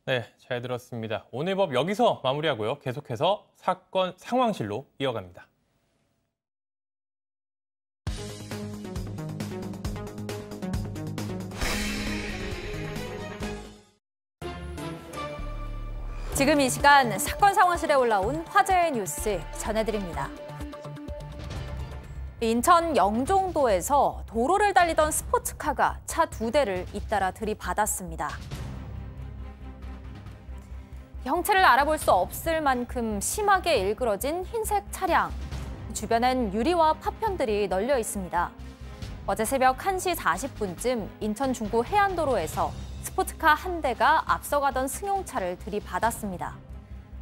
Speaker 1: 네, 잘 들었습니다. 오늘 법 여기서 마무리하고요. 계속해서 사건 상황실로 이어갑니다.
Speaker 9: 지금 이 시간 사건 상황실에 올라온 화제의 뉴스 전해드립니다. 인천 영종도에서 도로를 달리던 스포츠카가 차 2대를 잇따라 들이받았습니다. 형체를 알아볼 수 없을 만큼 심하게 일그러진 흰색 차량. 주변엔 유리와 파편들이 널려 있습니다. 어제 새벽 1시 40분쯤 인천 중구 해안도로에서 스포츠카 한 대가 앞서가던 승용차를 들이받았습니다.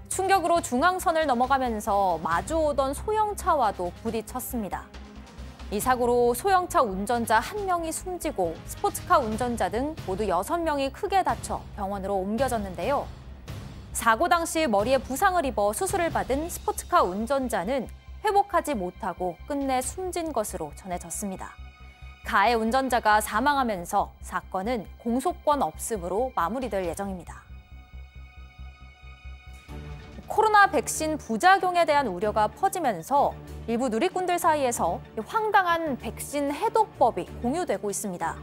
Speaker 9: 충격으로 중앙선을 넘어가면서 마주오던 소형차와도 부딪혔습니다. 이 사고로 소형차 운전자 1명이 숨지고 스포츠카 운전자 등 모두 6명이 크게 다쳐 병원으로 옮겨졌는데요. 사고 당시 머리에 부상을 입어 수술을 받은 스포츠카 운전자는 회복하지 못하고 끝내 숨진 것으로 전해졌습니다. 가해 운전자가 사망하면서 사건은 공소권 없음으로 마무리될 예정입니다. 코로나 백신 부작용에 대한 우려가 퍼지면서 일부 누리꾼들 사이에서 황당한 백신 해독법이 공유되고 있습니다.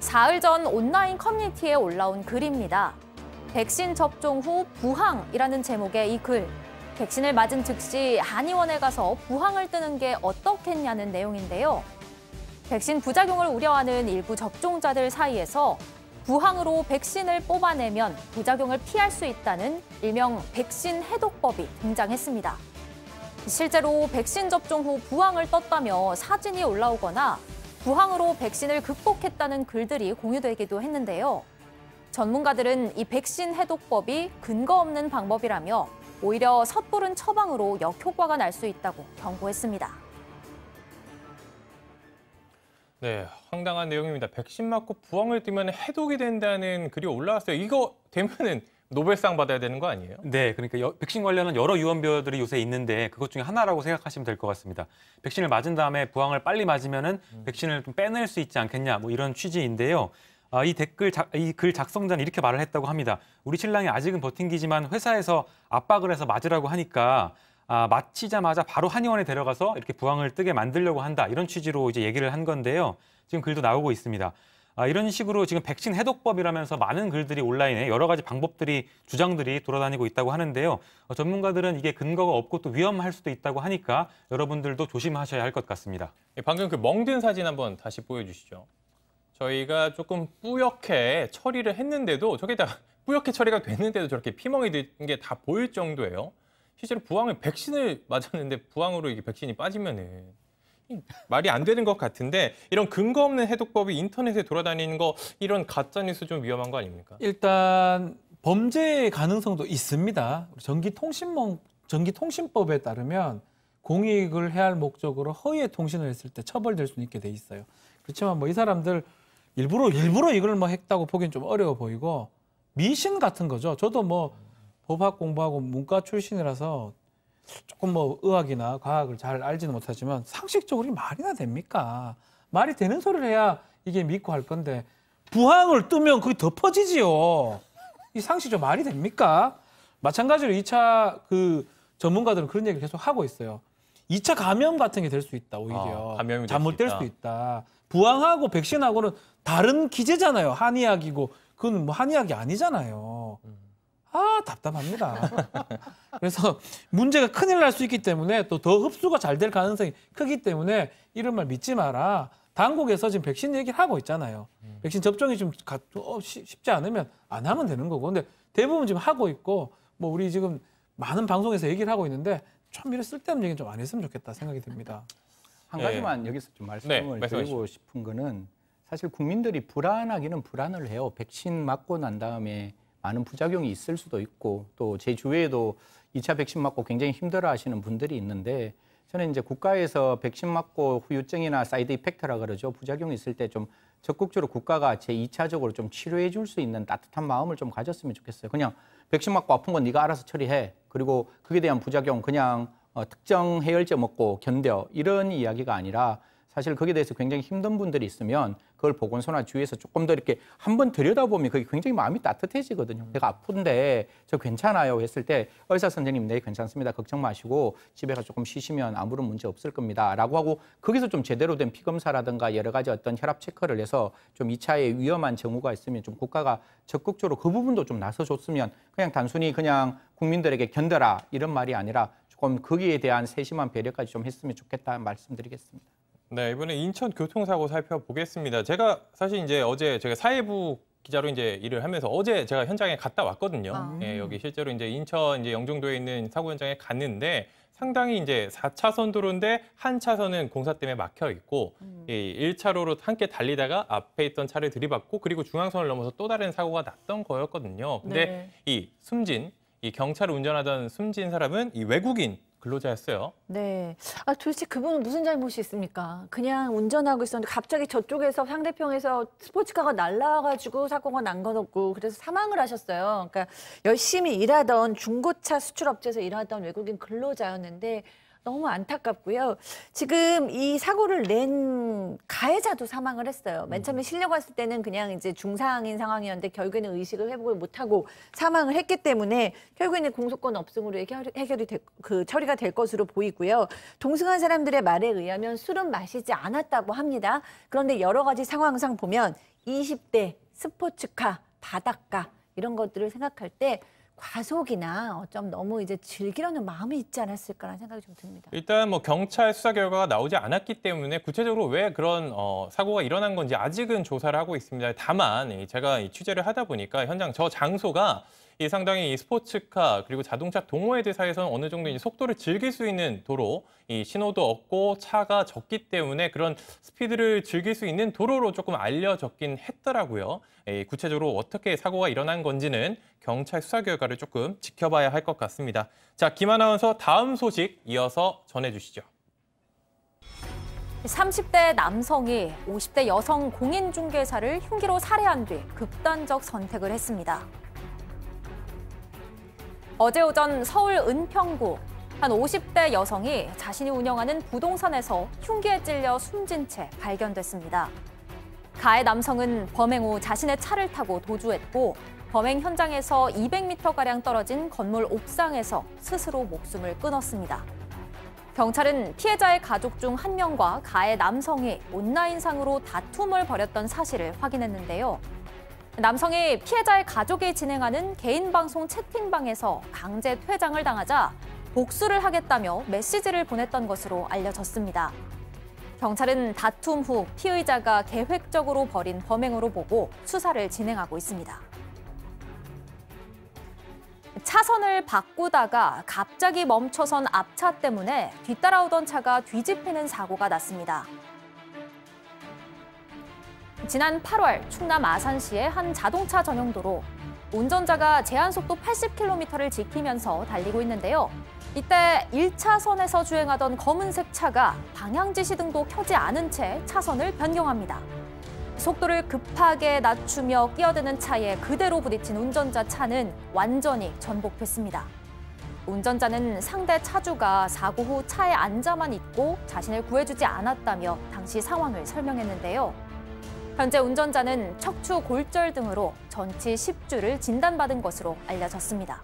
Speaker 9: 사흘 전 온라인 커뮤니티에 올라온 글입니다. 백신 접종 후 부항이라는 제목의 이 글. 백신을 맞은 즉시 한의원에 가서 부항을 뜨는 게 어떻겠냐는 내용인데요. 백신 부작용을 우려하는 일부 접종자들 사이에서 부항으로 백신을 뽑아내면 부작용을 피할 수 있다는 일명 백신 해독법이 등장했습니다. 실제로 백신 접종 후 부항을 떴다며 사진이 올라오거나 부항으로 백신을 극복했다는 글들이 공유되기도 했는데요. 전문가들은 이 백신 해독법이 근거 없는 방법이라며 오히려 섣부른 처방으로 역효과가 날 수 있다고 경고했습니다.
Speaker 1: 네, 황당한 내용입니다. 백신 맞고 부항을 뜨면 해독이 된다는 글이 올라왔어요. 이거 되면은 노벨상 받아야 되는 거 아니에요?
Speaker 5: 네, 그러니까 백신 관련한 여러 유언비어들이 요새 있는데 그것 중에 하나라고 생각하시면 될 것 같습니다. 백신을 맞은 다음에 부항을 빨리 맞으면은 백신을 좀 빼낼 수 있지 않겠냐, 뭐 이런 취지인데요. 이 글 작성자는 이렇게 말을 했다고 합니다. 우리 신랑이 아직은 버틴기지만 회사에서 압박을 해서 맞으라고 하니까 마치자마자 바로 한의원에 데려가서 이렇게 부항을 뜨게 만들려고 한다. 이런 취지로 이제 얘기를 한 건데요. 지금 글도 나오고 있습니다. 이런 식으로 지금 백신 해독법이라면서 많은 글들이 온라인에 여러 가지 방법들이, 주장들이 돌아다니고 있다고 하는데요. 전문가들은 이게 근거가 없고 또 위험할 수도 있다고 하니까 여러분들도 조심하셔야 할 것 같습니다.
Speaker 1: 방금 그 멍든 사진 한번 다시 보여주시죠. 저희가 조금 뿌옇게 처리를 했는데도 저게 다 뿌옇게 처리가 됐는데도 저렇게 피멍이 든 게 다 보일 정도예요. 실제로 부항을 백신을 맞았는데 부항으로 이게 백신이 빠지면은 말이 안 되는 것 같은데 이런 근거 없는 해독법이 인터넷에 돌아다니는 거 이런 가짜 뉴스 좀 위험한 거 아닙니까?
Speaker 4: 일단 범죄 가능성도 있습니다. 전기통신법에 따르면 공익을 해할 목적으로 허위의 통신을 했을 때 처벌될 수 있게 돼 있어요. 그렇지만 뭐 이 사람들 일부러 이걸 뭐 했다고 보기엔 좀 어려워 보이고 미신 같은 거죠. 저도 뭐 법학 공부하고 문과 출신이라서 조금 뭐 의학이나 과학을 잘 알지는 못하지만 상식적으로 말이나 됩니까? 말이 되는 소리를 해야 이게 믿고 할 건데 부항을 뜨면 그게 덮어지지요. 이 상식적으로 말이 됩니까? 마찬가지로 2차 그 전문가들은 그런 얘기를 계속 하고 있어요. 2차 감염 같은 게 될 수 있다, 오히려.
Speaker 1: 감염이
Speaker 4: 잘못될 수 있다. 부항하고 백신하고는 다른 기제잖아요. 한의학이고. 그건 뭐 한의학이 아니잖아요. 답답합니다. 그래서 문제가 큰일 날 수 있기 때문에 또 더 흡수가 잘 될 가능성이 크기 때문에 이런 말 믿지 마라. 당국에서 지금 백신 얘기를 하고 있잖아요. 백신 접종이 좀 쉽지 않으면 안 하면 되는 거고. 근데 대부분 지금 하고 있고 뭐 우리 지금 많은 방송에서 얘기를 하고 있는데 좀 이런 쓸데없는 얘기는 좀 안 했으면 좋겠다 생각이 듭니다.
Speaker 3: 한 가지만 여기서 좀 말씀을 드리고 싶은 거는 사실 국민들이 불안하기는 불안을 해요. 백신 맞고 난 다음에 많은 부작용이 있을 수도 있고 또 제 주위에도 2차 백신 맞고 굉장히 힘들어 하시는 분들이 있는데 저는 이제 국가에서 백신 맞고 후유증이나 사이드 이펙트라 그러죠. 부작용이 있을 때 좀 적극적으로 국가가 제2차적으로 좀 치료해 줄 수 있는 따뜻한 마음을 좀 가졌으면 좋겠어요. 그냥 백신 맞고 아픈 건 네가 알아서 처리해. 그리고 그에 대한 부작용 그냥 특정 해열제 먹고 견뎌. 이런 이야기가 아니라 사실 거기에 대해서 굉장히 힘든 분들이 있으면 그걸 보건소나 주위에서 조금 더 이렇게 한번 들여다보면 그게 굉장히 마음이 따뜻해지거든요. 내가 아픈데 저 괜찮아요 했을 때 의사 선생님 네 괜찮습니다. 걱정 마시고 집에 가서 조금 쉬시면 아무런 문제 없을 겁니다. 라고 하고 거기서 좀 제대로 된 피검사라든가 여러 가지 어떤 혈압 체크를 해서 좀 2차에 위험한 징후가 있으면 좀 국가가 적극적으로 그 부분도 좀 나서줬으면 그냥 단순히 그냥 국민들에게 견뎌라 이런 말이 아니라 조금 거기에 대한 세심한 배려까지 좀 했으면 좋겠다 말씀드리겠습니다.
Speaker 1: 네, 이번에 인천 교통사고 살펴보겠습니다. 제가 사실 이제 어제 제가 사회부 기자로 이제 일을 하면서 어제 제가 현장에 갔다 왔거든요. 예, 여기 실제로 이제 인천 이제 영종도에 있는 사고 현장에 갔는데 상당히 이제 4차선 도로인데 한 차선은 공사 때문에 막혀 있고 1차로로 함께 달리다가 앞에 있던 차를 들이받고 그리고 중앙선을 넘어서 또 다른 사고가 났던 거였거든요. 근데 이 경찰을 운전하던 숨진 사람은 이 외국인 근로자였어요.
Speaker 6: 네. 도대체 그분은 무슨 잘못이 있습니까? 그냥 운전하고 있었는데 갑자기 저쪽에서 상대편에서 스포츠카가 날아가지고 사고가 난 건 없고 그래서 사망을 하셨어요. 그러니까 열심히 일하던 중고차 수출업체에서 일하던 외국인 근로자였는데 너무 안타깝고요. 지금 이 사고를 낸 가해자도 사망을 했어요. 맨 처음에 실려갔을 때는 그냥 이제 중상인 상황이었는데 결국에는 의식을 회복을 못하고 사망을 했기 때문에 결국에는 공소권 없음으로 처리가 될 것으로 보이고요. 동승한 사람들의 말에 의하면 술은 마시지 않았다고 합니다. 그런데 여러 가지 상황상 보면 20대 스포츠카, 바닷가 이런 것들을 생각할 때 과속이나 어쩜 너무 이제 즐기려는 마음이 있지 않았을까라는 생각이 좀 듭니다.
Speaker 1: 일단 뭐 경찰 수사 결과가 나오지 않았기 때문에 구체적으로 왜 그런 사고가 일어난 건지 아직은 조사를 하고 있습니다. 다만 제가 취재를 하다 보니까 현장 저 장소가 상당히 이 스포츠카 그리고 자동차 동호회들 사이에서는 어느 정도 이제 속도를 즐길 수 있는 도로, 이 신호도 없고 차가 적기 때문에 그런 스피드를 즐길 수 있는 도로로 조금 알려졌긴 했더라고요. 구체적으로 어떻게 사고가 일어난 건지는 경찰 수사 결과를 조금 지켜봐야 할 것 같습니다. 자, 김 아나운서 다음 소식 이어서 전해주시죠.
Speaker 9: 30대 남성이 50대 여성 공인중개사를 흉기로 살해한 뒤 극단적 선택을 했습니다. 어제 오전 서울 은평구 한 50대 여성이 자신이 운영하는 부동산에서 흉기에 찔려 숨진 채 발견됐습니다. 가해 남성은 범행 후 자신의 차를 타고 도주했고 범행 현장에서 200m가량 떨어진 건물 옥상에서 스스로 목숨을 끊었습니다. 경찰은 피해자의 가족 중 한 명과 가해 남성이 온라인상으로 다툼을 벌였던 사실을 확인했는데요. 남성이 피해자의 가족이 진행하는 개인 방송 채팅방에서 강제 퇴장을 당하자 복수를 하겠다며 메시지를 보냈던 것으로 알려졌습니다. 경찰은 다툼 후 피의자가 계획적으로 벌인 범행으로 보고 수사를 진행하고 있습니다. 차선을 바꾸다가 갑자기 멈춰선 앞차 때문에 뒤따라오던 차가 뒤집히는 사고가 났습니다. 지난 8월 충남 아산시의 한 자동차 전용 도로. 운전자가 제한속도 80km를 지키면서 달리고 있는데요. 이때 1차선에서 주행하던 검은색 차가 방향지시 등도 켜지 않은 채 차선을 변경합니다. 속도를 급하게 낮추며 끼어드는 차에 그대로 부딪힌 운전자 차는 완전히 전복됐습니다. 운전자는 상대 차주가 사고 후 차에 앉아만 있고 자신을 구해주지 않았다며 당시 상황을 설명했는데요. 현재 운전자는 척추 골절 등으로 전치 10주를 진단받은 것으로 알려졌습니다.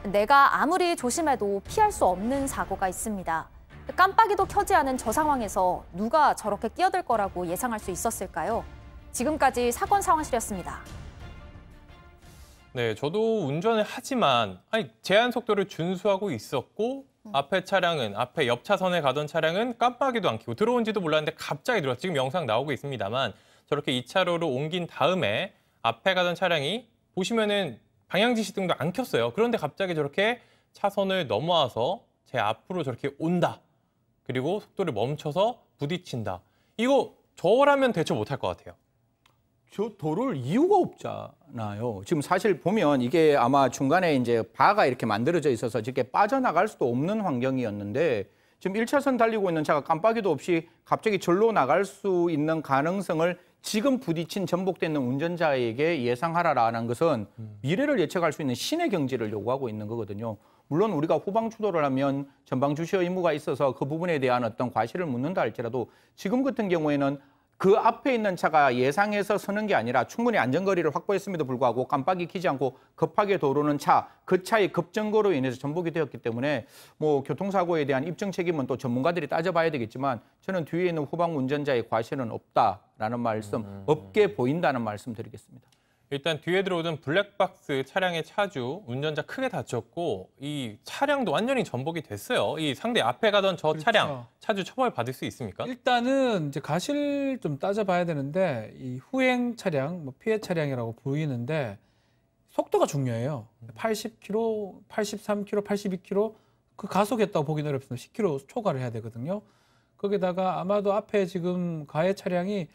Speaker 9: 내가 아무리 조심해도 피할 수 없는 사고가 있습니다. 깜빡이도 켜지 않은 저 상황에서 누가 저렇게 끼어들 거라고 예상할 수 있었을까요? 지금까지 사건 상황실이었습니다.
Speaker 1: 네, 저도 운전을 하지만 제한 속도를 준수하고 있었고 앞에 옆 차선에 가던 차량은 깜빡이도 안 켜고 들어온지도 몰랐는데 갑자기 들어왔어요. 지금 영상 나오고 있습니다만 저렇게 2차로로 옮긴 다음에 앞에 가던 차량이 보시면은 방향지시등도 안 켰어요. 그런데 갑자기 저렇게 차선을 넘어와서 제 앞으로 저렇게 온다. 그리고 속도를 멈춰서 부딪힌다. 이거 저라면 대처 못할 것 같아요.
Speaker 3: 저 도를 이유가 없잖아요. 지금 사실 보면 이게 아마 중간에 이제 바가 이렇게 만들어져 있어서 이렇게 빠져나갈 수도 없는 환경이었는데 지금 1차선 달리고 있는 차가 깜빡이도 없이 갑자기 절로 나갈 수 있는 가능성을 지금 부딪힌 전복되는 운전자에게 예상하라라는 것은 미래를 예측할 수 있는 신의 경지를 요구하고 있는 거거든요. 물론 우리가 후방 추돌을 하면 전방 주시 의무가 있어서 그 부분에 대한 어떤 과실을 묻는다 할지라도 지금 같은 경우에는 그 앞에 있는 차가 예상해서 서는 게 아니라 충분히 안전거리를 확보했음에도 불구하고 깜빡이 켜지 않고 급하게 도로는 차, 그 차의 급정거로 인해서 전복이 되었기 때문에 뭐 교통사고에 대한 입증 책임은 또 전문가들이 따져봐야 되겠지만 저는 뒤에 있는 후방 운전자의 과실은 없다라는 말씀, 없게 보인다는 말씀 드리겠습니다.
Speaker 1: 일단 뒤에 들어오던 블랙박스 차량의 차주, 운전자 크게 다쳤고 이 차량도 완전히 전복이 됐어요. 이 상대 앞에 가던 저
Speaker 4: 그렇죠.
Speaker 1: 차량, 차주 처벌 받을 수 있습니까?
Speaker 4: 일단은 이제 과실 좀 따져봐야 되는데 이 후행 차량, 뭐 피해 차량이라고 보이는데 속도가 중요해요. 80km, 83km, 82km 그 가속했다고 보기는 어렵습니다. 10km 초과를 해야 되거든요. 거기다가 아마도 앞에 지금 가해 차량이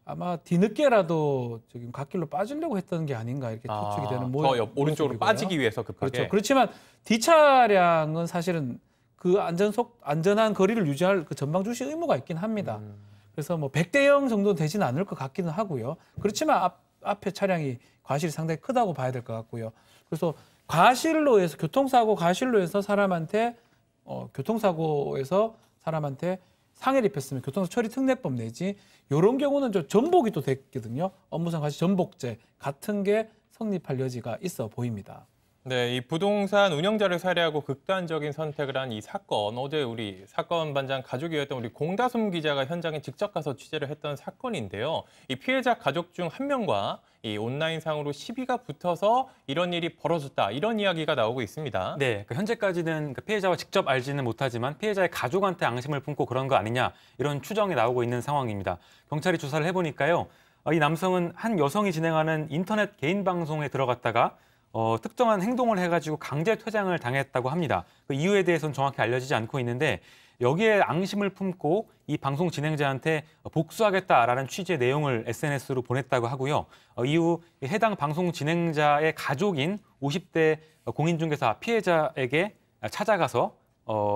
Speaker 4: 아마 뒤늦게라도 지금 갓길로 빠지려고 했던 게 아닌가 이렇게 추측이 되는 모양.
Speaker 1: 오른쪽으로 빠지기 위해서 급하게.
Speaker 4: 그렇죠. 그렇지만 뒷차량은 사실은 그 안전한 거리를 유지할 그 전방 주시 의무가 있긴 합니다. 그래서 뭐 100대 0 정도 되지는 않을 것 같기는 하고요. 그렇지만 앞에 차량이 과실이 상당히 크다고 봐야 될 것 같고요. 그래서 과실로 해서 교통사고 과실로 해서 사람한테 상해를 입혔으면 교통사고 처리 특례법 내지 이런 경우는 저 전복이 또 됐거든요. 업무상 과실 전복죄 같은 게 성립할 여지가 있어 보입니다.
Speaker 1: 네, 이 부동산 운영자를 살해하고 극단적인 선택을 한 이 사건, 어제 우리 사건 반장 가족이었던 우리 공다솜 기자가 현장에 직접 가서 취재를 했던 사건인데요. 이 피해자 가족 중 한 명과 이 온라인상으로 시비가 붙어서 이런 일이 벌어졌다, 이런 이야기가 나오고 있습니다.
Speaker 5: 네, 현재까지는 피해자와 직접 알지는 못하지만 피해자의 가족한테 앙심을 품고 그런 거 아니냐 이런 추정이 나오고 있는 상황입니다. 경찰이 조사를 해보니까요. 이 남성은 한 여성이 진행하는 인터넷 개인 방송에 들어갔다가 특정한 행동을 해가지고 강제 퇴장을 당했다고 합니다. 그 이유에 대해서는 정확히 알려지지 않고 있는데 여기에 앙심을 품고 이 방송 진행자한테 복수하겠다라는 취지의 내용을 SNS로 보냈다고 하고요. 이후 해당 방송 진행자의 가족인 50대 공인중개사 피해자에게 찾아가서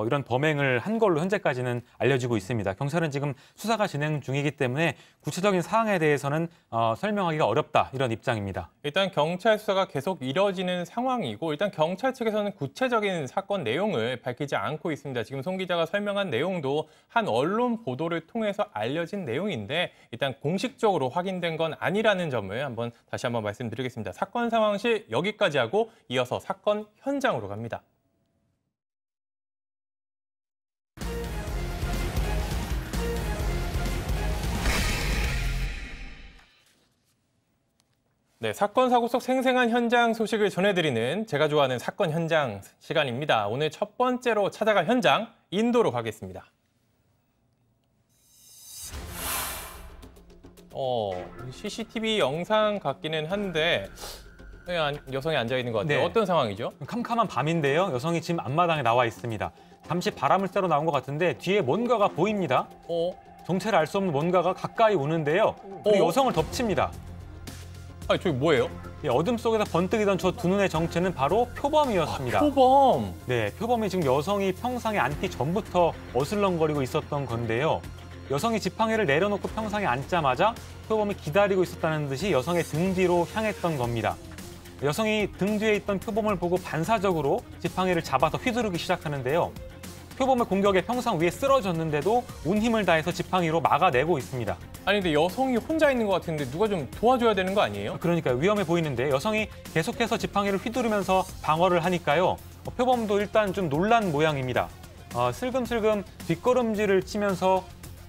Speaker 5: 이런 범행을 한 걸로 현재까지는 알려지고 있습니다. 경찰은 지금 수사가 진행 중이기 때문에 구체적인 사항에 대해서는 설명하기가 어렵다 이런 입장입니다.
Speaker 1: 일단 경찰 수사가 계속 이뤄지는 상황이고 일단 경찰 측에서는 구체적인 사건 내용을 밝히지 않고 있습니다. 지금 송 기자가 설명한 내용도 한 언론 보도를 통해서 알려진 내용인데 일단 공식적으로 확인된 건 아니라는 점을 다시 한번 말씀드리겠습니다. 사건 상황실 여기까지 하고 이어서 사건 현장으로 갑니다. 네, 사건 사고 속 생생한 현장 소식을 전해드리는 제가 좋아하는 사건 현장 시간입니다. 오늘 첫 번째로 찾아갈 현장, 인도로 가겠습니다. CCTV 영상 같기는 한데 여성이 앉아있는 것 같아요.
Speaker 5: 네.
Speaker 1: 어떤 상황이죠?
Speaker 5: 캄캄한 밤인데요. 여성이 지금 앞마당에 나와 있습니다. 잠시 바람을 쐬러 나온 것 같은데 뒤에 뭔가가 보입니다. 정체를 알 수 없는 뭔가가 가까이 오는데요. 그리고 여성을 덮칩니다.
Speaker 1: 저기 뭐예요?
Speaker 5: 어둠 속에서 번뜩이던 저 두 눈의 정체는 바로 표범이었습니다.
Speaker 1: 표범!
Speaker 5: 네, 표범이 지금 여성이 평상에 앉기 전부터 어슬렁거리고 있었던 건데요. 여성이 지팡이를 내려놓고 평상에 앉자마자 표범이 기다리고 있었다는 듯이 여성의 등 뒤로 향했던 겁니다. 여성이 등 뒤에 있던 표범을 보고 반사적으로 지팡이를 잡아서 휘두르기 시작하는데요. 표범의 공격에 평상 위에 쓰러졌는데도 온 힘을 다해서 지팡이로 막아내고 있습니다.
Speaker 1: 아니 근데 여성이 혼자 있는 것 같은데 누가 좀 도와줘야 되는 거 아니에요?
Speaker 5: 그러니까요. 위험해 보이는데 여성이 계속해서 지팡이를 휘두르면서 방어를 하니까요. 표범도 일단 좀 놀란 모양입니다. 슬금슬금 뒷걸음질을 치면서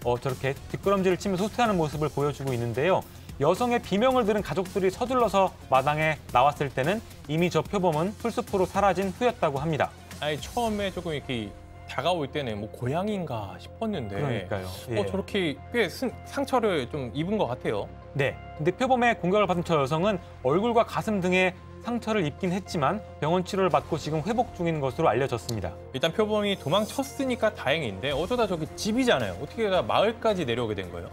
Speaker 5: 후퇴하는 모습을 보여주고 있는데요. 여성의 비명을 들은 가족들이 서둘러서 마당에 나왔을 때는 이미 저 표범은 풀숲으로 사라진 후였다고 합니다.
Speaker 1: 아니 처음에 조금 이렇게 다가올 때는 뭐 고양인가 싶었는데
Speaker 5: 그러니까요. 예.
Speaker 1: 저렇게 꽤 상처를 좀 입은 것 같아요.
Speaker 5: 네, 근데 표범의 공격을 받은 저 여성은 얼굴과 가슴 등에 상처를 입긴 했지만 병원 치료를 받고 지금 회복 중인 것으로 알려졌습니다.
Speaker 1: 일단 표범이 도망쳤으니까 다행인데 어쩌다 저기 집이잖아요. 어떻게 마을까지 내려오게 된 거예요?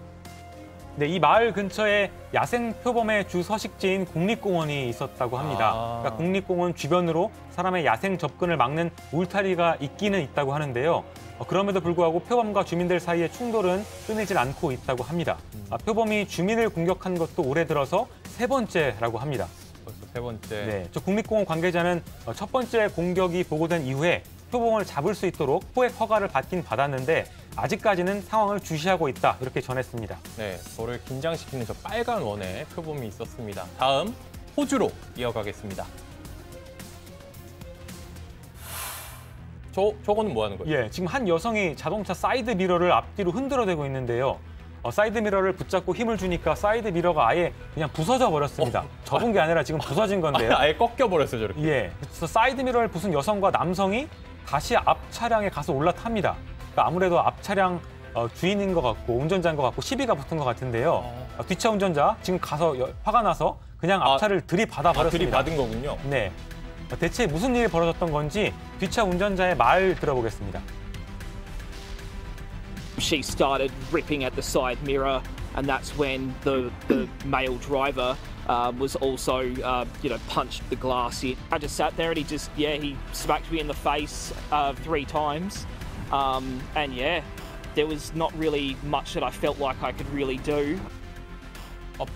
Speaker 5: 네, 이 마을 근처에 야생 표범의 주 서식지인 국립공원이 있었다고 합니다. 그러니까 국립공원 주변으로 사람의 야생 접근을 막는 울타리가 있기는 있다고 하는데요. 그럼에도 불구하고 표범과 주민들 사이의 충돌은 끊이질 않고 있다고 합니다. 표범이 주민을 공격한 것도 올해 들어서 3번째라고 합니다.
Speaker 1: 벌써 3번째.
Speaker 5: 네, 저 국립공원 관계자는 첫 번째 공격이 보고된 이후에 표범을 잡을 수 있도록 포획 허가를 받긴 받았는데 아직까지는 상황을 주시하고 있다 이렇게 전했습니다.
Speaker 1: 네, 저를 긴장시키는 저 빨간 원에 표범이 있었습니다. 다음 호주로 이어가겠습니다. 저거는 뭐 하는 거예요?
Speaker 5: 예, 지금 한 여성이 자동차 사이드 미러를 앞뒤로 흔들어대고 있는데요. 사이드 미러를 붙잡고 힘을 주니까 사이드 미러가 아예 그냥 부서져 버렸습니다. 접은 게 아니라 지금 부서진 건데요.
Speaker 1: 아예 꺾여버렸어요, 저렇게.
Speaker 5: 예, 그래서 사이드 미러를 부순 여성과 남성이 다시 앞 차량에 가서 올라탑니다. 그러니까 아무래도 앞 차량 주인인 것 같고 운전자인 것 같고 시비가 붙은 것 같은데요. 뒷차 운전자 지금 가서 화가 나서 그냥 앞차를 들이받아 버렸습니다.
Speaker 1: 들이받은 거군요.
Speaker 5: 네, 대체 무슨 일이 벌어졌던 건지 뒷차 운전자의 말 들어보겠습니다.
Speaker 10: She started ripping at the side mirror, and that's when the male driver was also, punched the glass in. I just sat there and he smacked me in the face 3 times. And yeah, there was not really much that I felt like I could really do.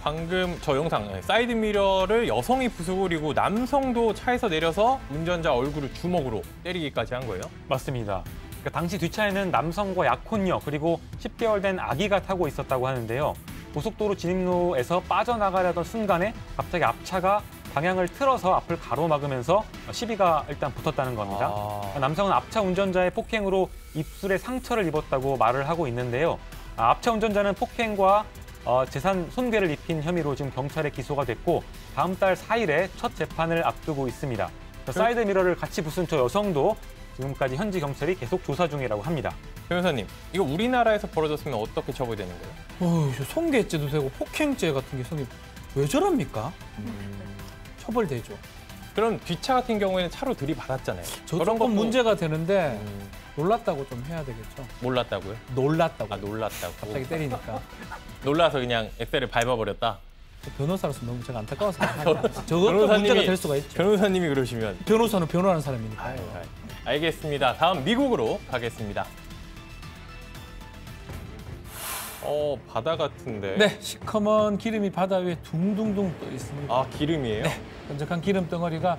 Speaker 1: 방금 저 영상 사이드 미러를 여성이 부수고 그리고 남성도 차에서 내려서 운전자 얼굴을 주먹으로 때리기까지 한 거예요?
Speaker 5: 맞습니다. 그러니까 당시 뒷차에는 남성과 약혼녀 그리고 10개월 된 아기가 타고 있었다고 하는데요. 고속도로 진입로에서 빠져나가려던 순간에 갑자기 앞차가 방향을 틀어서 앞을 가로막으면서 시비가 일단 붙었다는 겁니다. 남성은 앞차 운전자의 폭행으로 입술에 상처를 입었다고 말을 하고 있는데요. 앞차 운전자는 폭행과 재산 손괴를 입힌 혐의로 지금 경찰에 기소가 됐고 다음 달 4일에 첫 재판을 앞두고 있습니다. 사이드 미러를 같이 부순 저 여성도 지금까지 현지 경찰이 계속 조사 중이라고 합니다.
Speaker 1: 변호사님, 이거 우리나라에서 벌어졌으면 어떻게 처벌되는 거예요?
Speaker 4: 손괴죄도 되고 폭행죄 같은 게 왜 저럽니까? 처벌되죠.
Speaker 1: 그럼 뒷차 같은 경우에는 차로 들이받았잖아요.
Speaker 4: 저런 건 문제가 되는데 놀랐다고 좀 해야 되겠죠.
Speaker 1: 몰랐다고요?
Speaker 4: 놀랐다고.
Speaker 1: 놀랐다고.
Speaker 4: 갑자기 때리니까.
Speaker 1: 놀라서 그냥 엑셀을 밟아버렸다?
Speaker 4: 변호사로서 너무 제가 안타까워서 저것도 문제가 될 수가 있죠.
Speaker 1: 변호사님이 그러시면.
Speaker 4: 변호사는 변호하는 사람이니까요.
Speaker 1: 알겠습니다. 다음 미국으로 가겠습니다. 바다 같은데.
Speaker 4: 네, 시커먼 기름이 바다 위에 둥둥둥 떠 있습니다.
Speaker 1: 기름이에요?
Speaker 4: 네, 끈적한 기름 덩어리가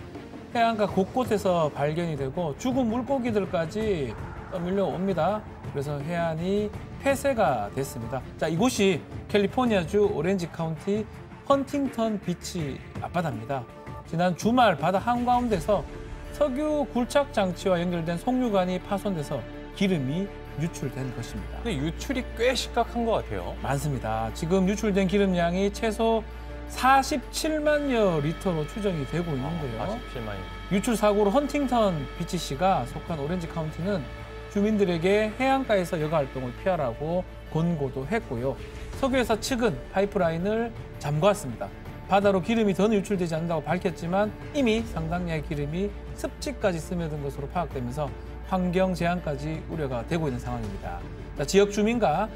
Speaker 4: 해안가 곳곳에서 발견이 되고 죽은 물고기들까지 떠밀려 옵니다. 그래서 해안이 폐쇄가 됐습니다. 자, 이곳이 캘리포니아주 오렌지 카운티 헌팅턴 비치 앞바다입니다. 지난 주말 바다 한가운데서 석유 굴착 장치와 연결된 송유관이 파손돼서 기름이 유출된 것입니다.
Speaker 1: 근데 유출이 꽤 심각한 것 같아요.
Speaker 4: 많습니다. 지금 유출된 기름량이 최소 47만여 리터로 추정이 되고 있는데요.
Speaker 1: 47만여.
Speaker 4: 유출 사고로 헌팅턴 비치시가 속한 오렌지 카운티는 주민들에게 해안가에서 여가 활동을 피하라고 권고도 했고요. 석유회사 측은 파이프라인을 잠갔습니다. 바다로 기름이 더 유출되지 않는다고 밝혔지만 이미 상당량의 기름이 습지까지 스며든 것으로 파악되면서 환경 재앙까지 우려가 되고 있는 상황입니다. 자, 지역 주민과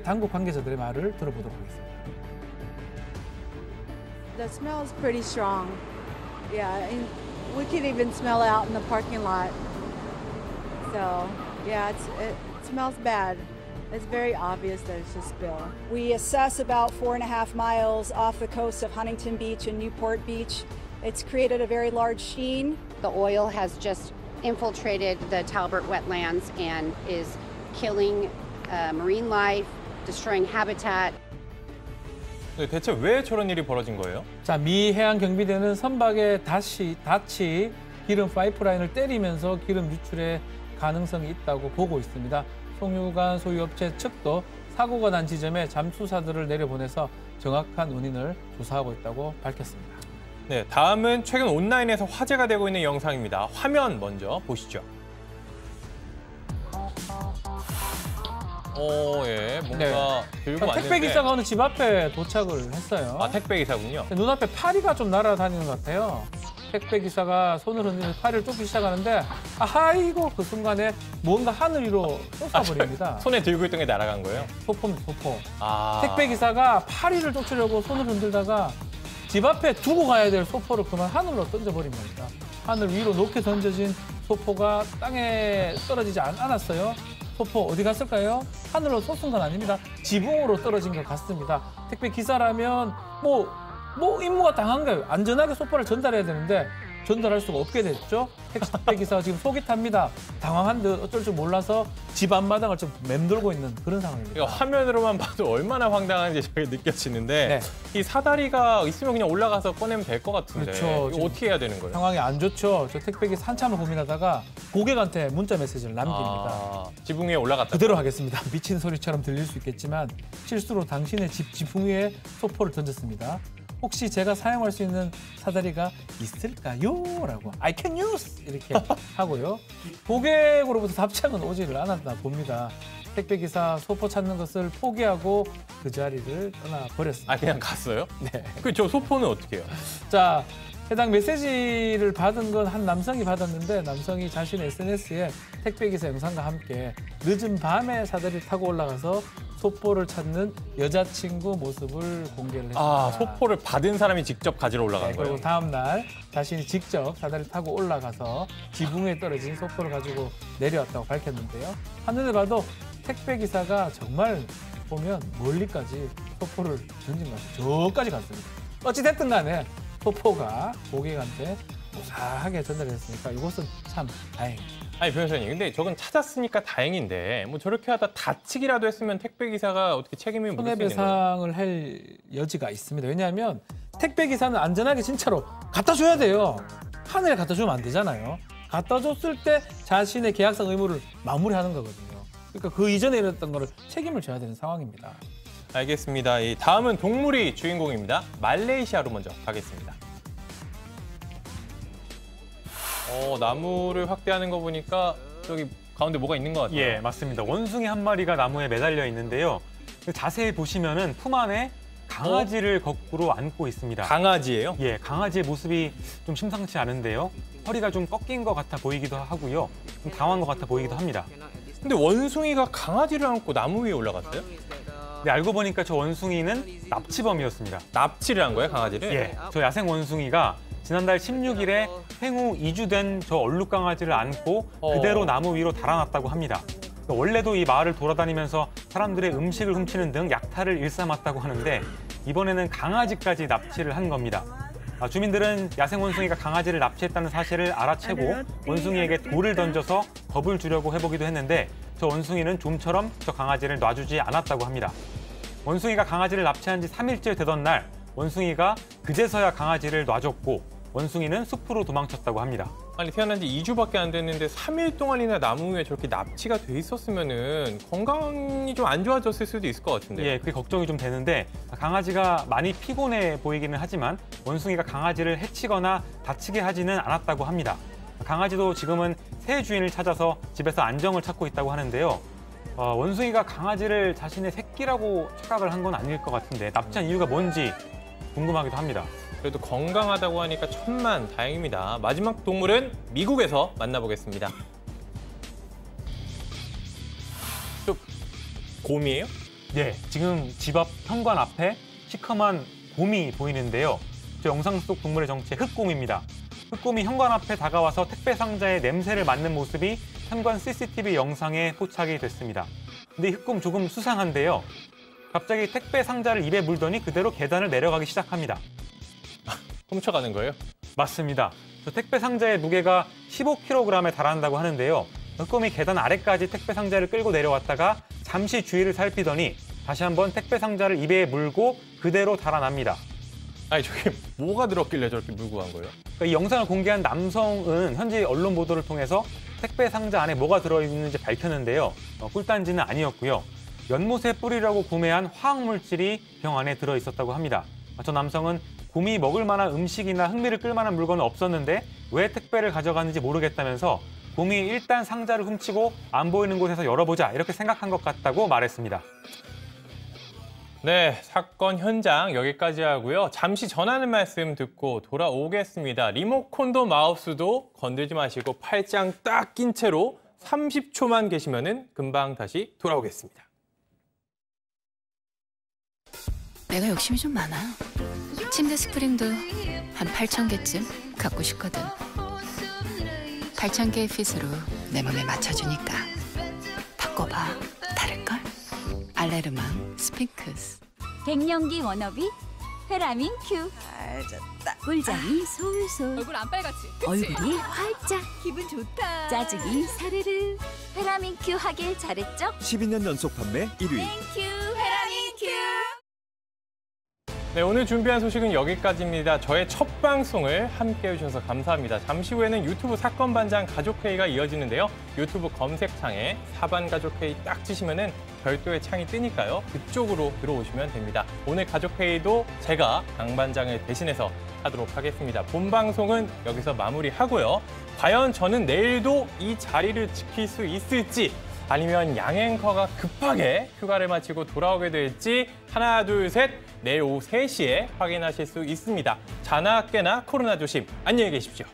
Speaker 4: 당국 관계자들의 말을 들어보도록 하겠습니다.
Speaker 11: The smell is pretty strong. Yeah, and we could even smell it out in the parking lot. So, yeah, it smells bad. It's very obvious that it's a spill.
Speaker 12: We assess about 4.5 miles off the coast of Huntington Beach and Newport Beach. It's created a very large sheen.
Speaker 13: The oil has just infiltrated the Talbert wetlands and is killing marine life, destroying habitat.
Speaker 1: 네, 대체 왜 저런 일이 벌어진 거예요?
Speaker 4: 자, 미 해양 경비대는 선박에 닿이 기름 파이프라인을 때리면서 기름 유출의 가능성이 있다고 보고 있습니다. 송유관 소유업체 측도 사고가 난 지점에 잠수사들을 내려보내서 정확한 원인을 조사하고 있다고 밝혔습니다.
Speaker 1: 네, 다음은 최근 온라인에서 화제가 되고 있는 영상입니다. 화면 먼저 보시죠. 예, 뭔가 들고 왔는데.
Speaker 4: 택배 기사가 어느 집 앞에 도착을 했어요.
Speaker 1: 아, 택배 기사군요.
Speaker 4: 눈앞에 파리가 좀 날아다니는 것 같아요. 택배 기사가 손을 흔들면서 파리를 쫓기 시작하는데 아이고 그 순간에 뭔가 하늘 위로 쏟아버립니다.
Speaker 1: 손에 들고 있던 게 날아간 거예요?
Speaker 4: 소포입니다, 소포.
Speaker 1: 아.
Speaker 4: 택배 기사가 파리를 쫓으려고 손을 흔들다가 집 앞에 두고 가야 될 소포를 그만 하늘로 던져버린 겁니다. 하늘 위로 높게 던져진 소포가 땅에 떨어지지 않았어요. 소포 어디 갔을까요? 하늘로 솟은 건 아닙니다. 지붕으로 떨어진 것 같습니다. 택배 기사라면 뭐 임무가 당한 거예요. 안전하게 소포를 전달해야 되는데 전달할 수가 없게 됐죠. 택배 기사가 지금 속이 탑니다. 당황한 듯 어쩔 줄 몰라서 집 앞마당을 좀 맴돌고 있는 그런 상황입니다.
Speaker 1: 화면으로만 봐도 얼마나 황당한지 저게 느껴지는데 이 사다리가 있으면 그냥 올라가서 꺼내면 될 것 같은데
Speaker 4: 그렇죠.
Speaker 1: 이거 어떻게 해야 되는 거예요?
Speaker 4: 상황이 안 좋죠. 저 택배 기사 한참을 고민하다가 고객한테 문자 메시지를 남깁니다.
Speaker 1: 지붕 위에 올라갔다.
Speaker 4: 그대로 하겠습니다. 미친 소리처럼 들릴 수 있겠지만 실수로 당신의 집 지붕 위에 소포를 던졌습니다. 혹시 제가 사용할 수 있는 사다리가 있을까요? 라고 I can use! 이렇게 하고요. 고객으로부터 답장은 오지를 않았나 봅니다. 택배기사 소포 찾는 것을 포기하고 그 자리를 떠나버렸습니다.
Speaker 1: 아, 그냥 갔어요?
Speaker 4: 네.
Speaker 1: 저 소포는 어떻게 해요?
Speaker 4: 자, 해당 메시지를 받은 건 한 남성이 받았는데 남성이 자신의 SNS에 택배기사 영상과 함께 늦은 밤에 사다리를 타고 올라가서 소포를 찾는 여자친구 모습을 공개를 했습니다.
Speaker 1: 아, 소포를 받은 사람이 직접 가지러 올라간 거예요?
Speaker 4: 그리고 다음 날 자신이 직접 사다리를 타고 올라가서 지붕에 떨어진 소포를 가지고 내려왔다고 밝혔는데요. 한눈에 봐도 택배기사가 정말 보면 멀리까지 소포를 던진 것 같아요. 저까지 갔습니다. 어찌됐든 간에 소포가 고객한테 무사하게 전달했으니까 이것은 참 다행입니다.
Speaker 1: 아니, 변호사님, 근데 저건 찾았으니까 다행인데 뭐 저렇게 하다 다치기라도 했으면 택배기사가 어떻게 책임을 물을 수 있는 거예요?
Speaker 4: 손해배상을 할 여지가 있습니다. 왜냐하면 택배기사는 안전하게 진짜로 갖다 줘야 돼요. 하늘에 갖다 주면 안 되잖아요. 갖다 줬을 때 자신의 계약상 의무를 마무리하는 거거든요. 그러니까 그 이전에 일어났던 거를 책임을 져야 되는 상황입니다.
Speaker 1: 알겠습니다. 이 다음은 동물이 주인공입니다. 말레이시아로 먼저 가겠습니다. 나무를 확대하는 거 보니까 저기 가운데 뭐가 있는 것 같아요.
Speaker 5: 예, 맞습니다. 원숭이 한 마리가 나무에 매달려 있는데요. 자세히 보시면은 품 안에 강아지를 거꾸로 안고 있습니다.
Speaker 1: 강아지예요?
Speaker 5: 예, 강아지의 모습이 좀 심상치 않은데요. 허리가 좀 꺾인 것 같아 보이기도 하고요. 좀 당황한 것 같아 보이기도 합니다.
Speaker 1: 근데 원숭이가 강아지를 안고 나무 위에 올라갔어요?
Speaker 5: 네, 알고 보니까 저 원숭이는 납치범이었습니다.
Speaker 1: 납치를 한 거예요, 강아지를?
Speaker 5: 예, 저 야생 원숭이가 지난달 16일에 생후 2주 된 저 얼룩 강아지를 안고 그대로 나무 위로 달아났다고 합니다. 원래도 이 마을을 돌아다니면서 사람들의 음식을 훔치는 등 약탈을 일삼았다고 하는데 이번에는 강아지까지 납치를 한 겁니다. 주민들은 야생 원숭이가 강아지를 납치했다는 사실을 알아채고 원숭이에게 돌을 던져서 겁을 주려고 해보기도 했는데 저 원숭이는 좀처럼 저 강아지를 놔주지 않았다고 합니다. 원숭이가 강아지를 납치한 지 3일째 되던 날 원숭이가 그제서야 강아지를 놔줬고 원숭이는 숲으로 도망쳤다고 합니다.
Speaker 1: 아니, 태어난 지 2주밖에 안 됐는데 3일 동안이나 나무 위에 저렇게 납치가 돼 있었으면은 건강이 좀 안 좋아졌을 수도 있을 것 같은데.
Speaker 5: 예, 그게 걱정이 좀 되는데 강아지가 많이 피곤해 보이기는 하지만 원숭이가 강아지를 해치거나 다치게 하지는 않았다고 합니다. 강아지도 지금은 새 주인을 찾아서 집에서 안정을 찾고 있다고 하는데요. 원숭이가 강아지를 자신의 새끼라고 착각을 한 건 아닐 것 같은데 납치한 이유가 뭔지 궁금하기도 합니다.
Speaker 1: 그래도 건강하다고 하니까 천만 다행입니다. 마지막 동물은 미국에서 만나보겠습니다. 저 곰이에요?
Speaker 5: 예, 지금 집 앞 현관 앞에 시커먼 곰이 보이는데요. 저 영상 속 동물의 정체 흑곰입니다. 흑곰이 현관 앞에 다가와서 택배 상자에 냄새를 맡는 모습이 현관 CCTV 영상에 포착이 됐습니다. 근데 이 흑곰 조금 수상한데요. 갑자기 택배 상자를 입에 물더니 그대로 계단을 내려가기 시작합니다.
Speaker 1: 훔쳐가는 거예요?
Speaker 5: 맞습니다. 저 택배 상자의 무게가 15kg에 달한다고 하는데요. 흑곰이 계단 아래까지 택배 상자를 끌고 내려왔다가 잠시 주위를 살피더니 다시 한번 택배 상자를 입에 물고 그대로 달아납니다.
Speaker 1: 아니, 저게 뭐가 들었길래 저렇게 물고 간 거예요?
Speaker 5: 그러니까 이 영상을 공개한 남성은 현지 언론 보도를 통해서 택배 상자 안에 뭐가 들어있는지 밝혔는데요. 꿀단지는 아니었고요. 연못에 뿌리려고 구매한 화학물질이 병 안에 들어있었다고 합니다. 저 남성은 곰이 먹을 만한 음식이나 흥미를 끌 만한 물건은 없었는데 왜 택배를 가져갔는지 모르겠다면서 곰이 일단 상자를 훔치고 안 보이는 곳에서 열어보자 이렇게 생각한 것 같다고 말했습니다.
Speaker 1: 네, 사건 현장 여기까지 하고요. 잠시 전하는 말씀 듣고 돌아오겠습니다. 리모컨도 마우스도 건들지 마시고 팔짱 딱 낀 채로 30초만 계시면은 금방 다시 돌아오겠습니다.
Speaker 14: 내가 욕심이 좀 많아. 침대 스프링도 한 8,000개쯤 갖고 싶거든. 8,000개의 핏으로 내 몸에 맞춰주니까. 바꿔봐. 다를걸? 알레르망 스핑크스.
Speaker 15: 갱년기 워너비 페라민 큐. 꿀잠이 솔솔.
Speaker 2: 얼굴 안 빨갛지?
Speaker 15: 얼굴이 활짝.
Speaker 2: 기분 좋다.
Speaker 15: 짜증이 사르르. 페라민 큐 하길 잘했죠?
Speaker 16: 12년 연속 판매 1위.
Speaker 15: 땡큐 페라민 큐.
Speaker 1: 네, 오늘 준비한 소식은 여기까지입니다. 저의 첫 방송을 함께해 주셔서 감사합니다. 잠시 후에는 유튜브 사건반장 가족회의가 이어지는데요. 유튜브 검색창에 사반가족회의 딱 치시면은 별도의 창이 뜨니까요. 그쪽으로 들어오시면 됩니다. 오늘 가족회의도 제가 강 반장을 대신해서 하도록 하겠습니다. 본 방송은 여기서 마무리하고요. 과연 저는 내일도 이 자리를 지킬 수 있을지 아니면 양앵커가 급하게 휴가를 마치고 돌아오게 될지 하나, 둘, 셋 내일 오후 3시에 확인하실 수 있습니다. 자나 깨나 코로나 조심. 안녕히 계십시오.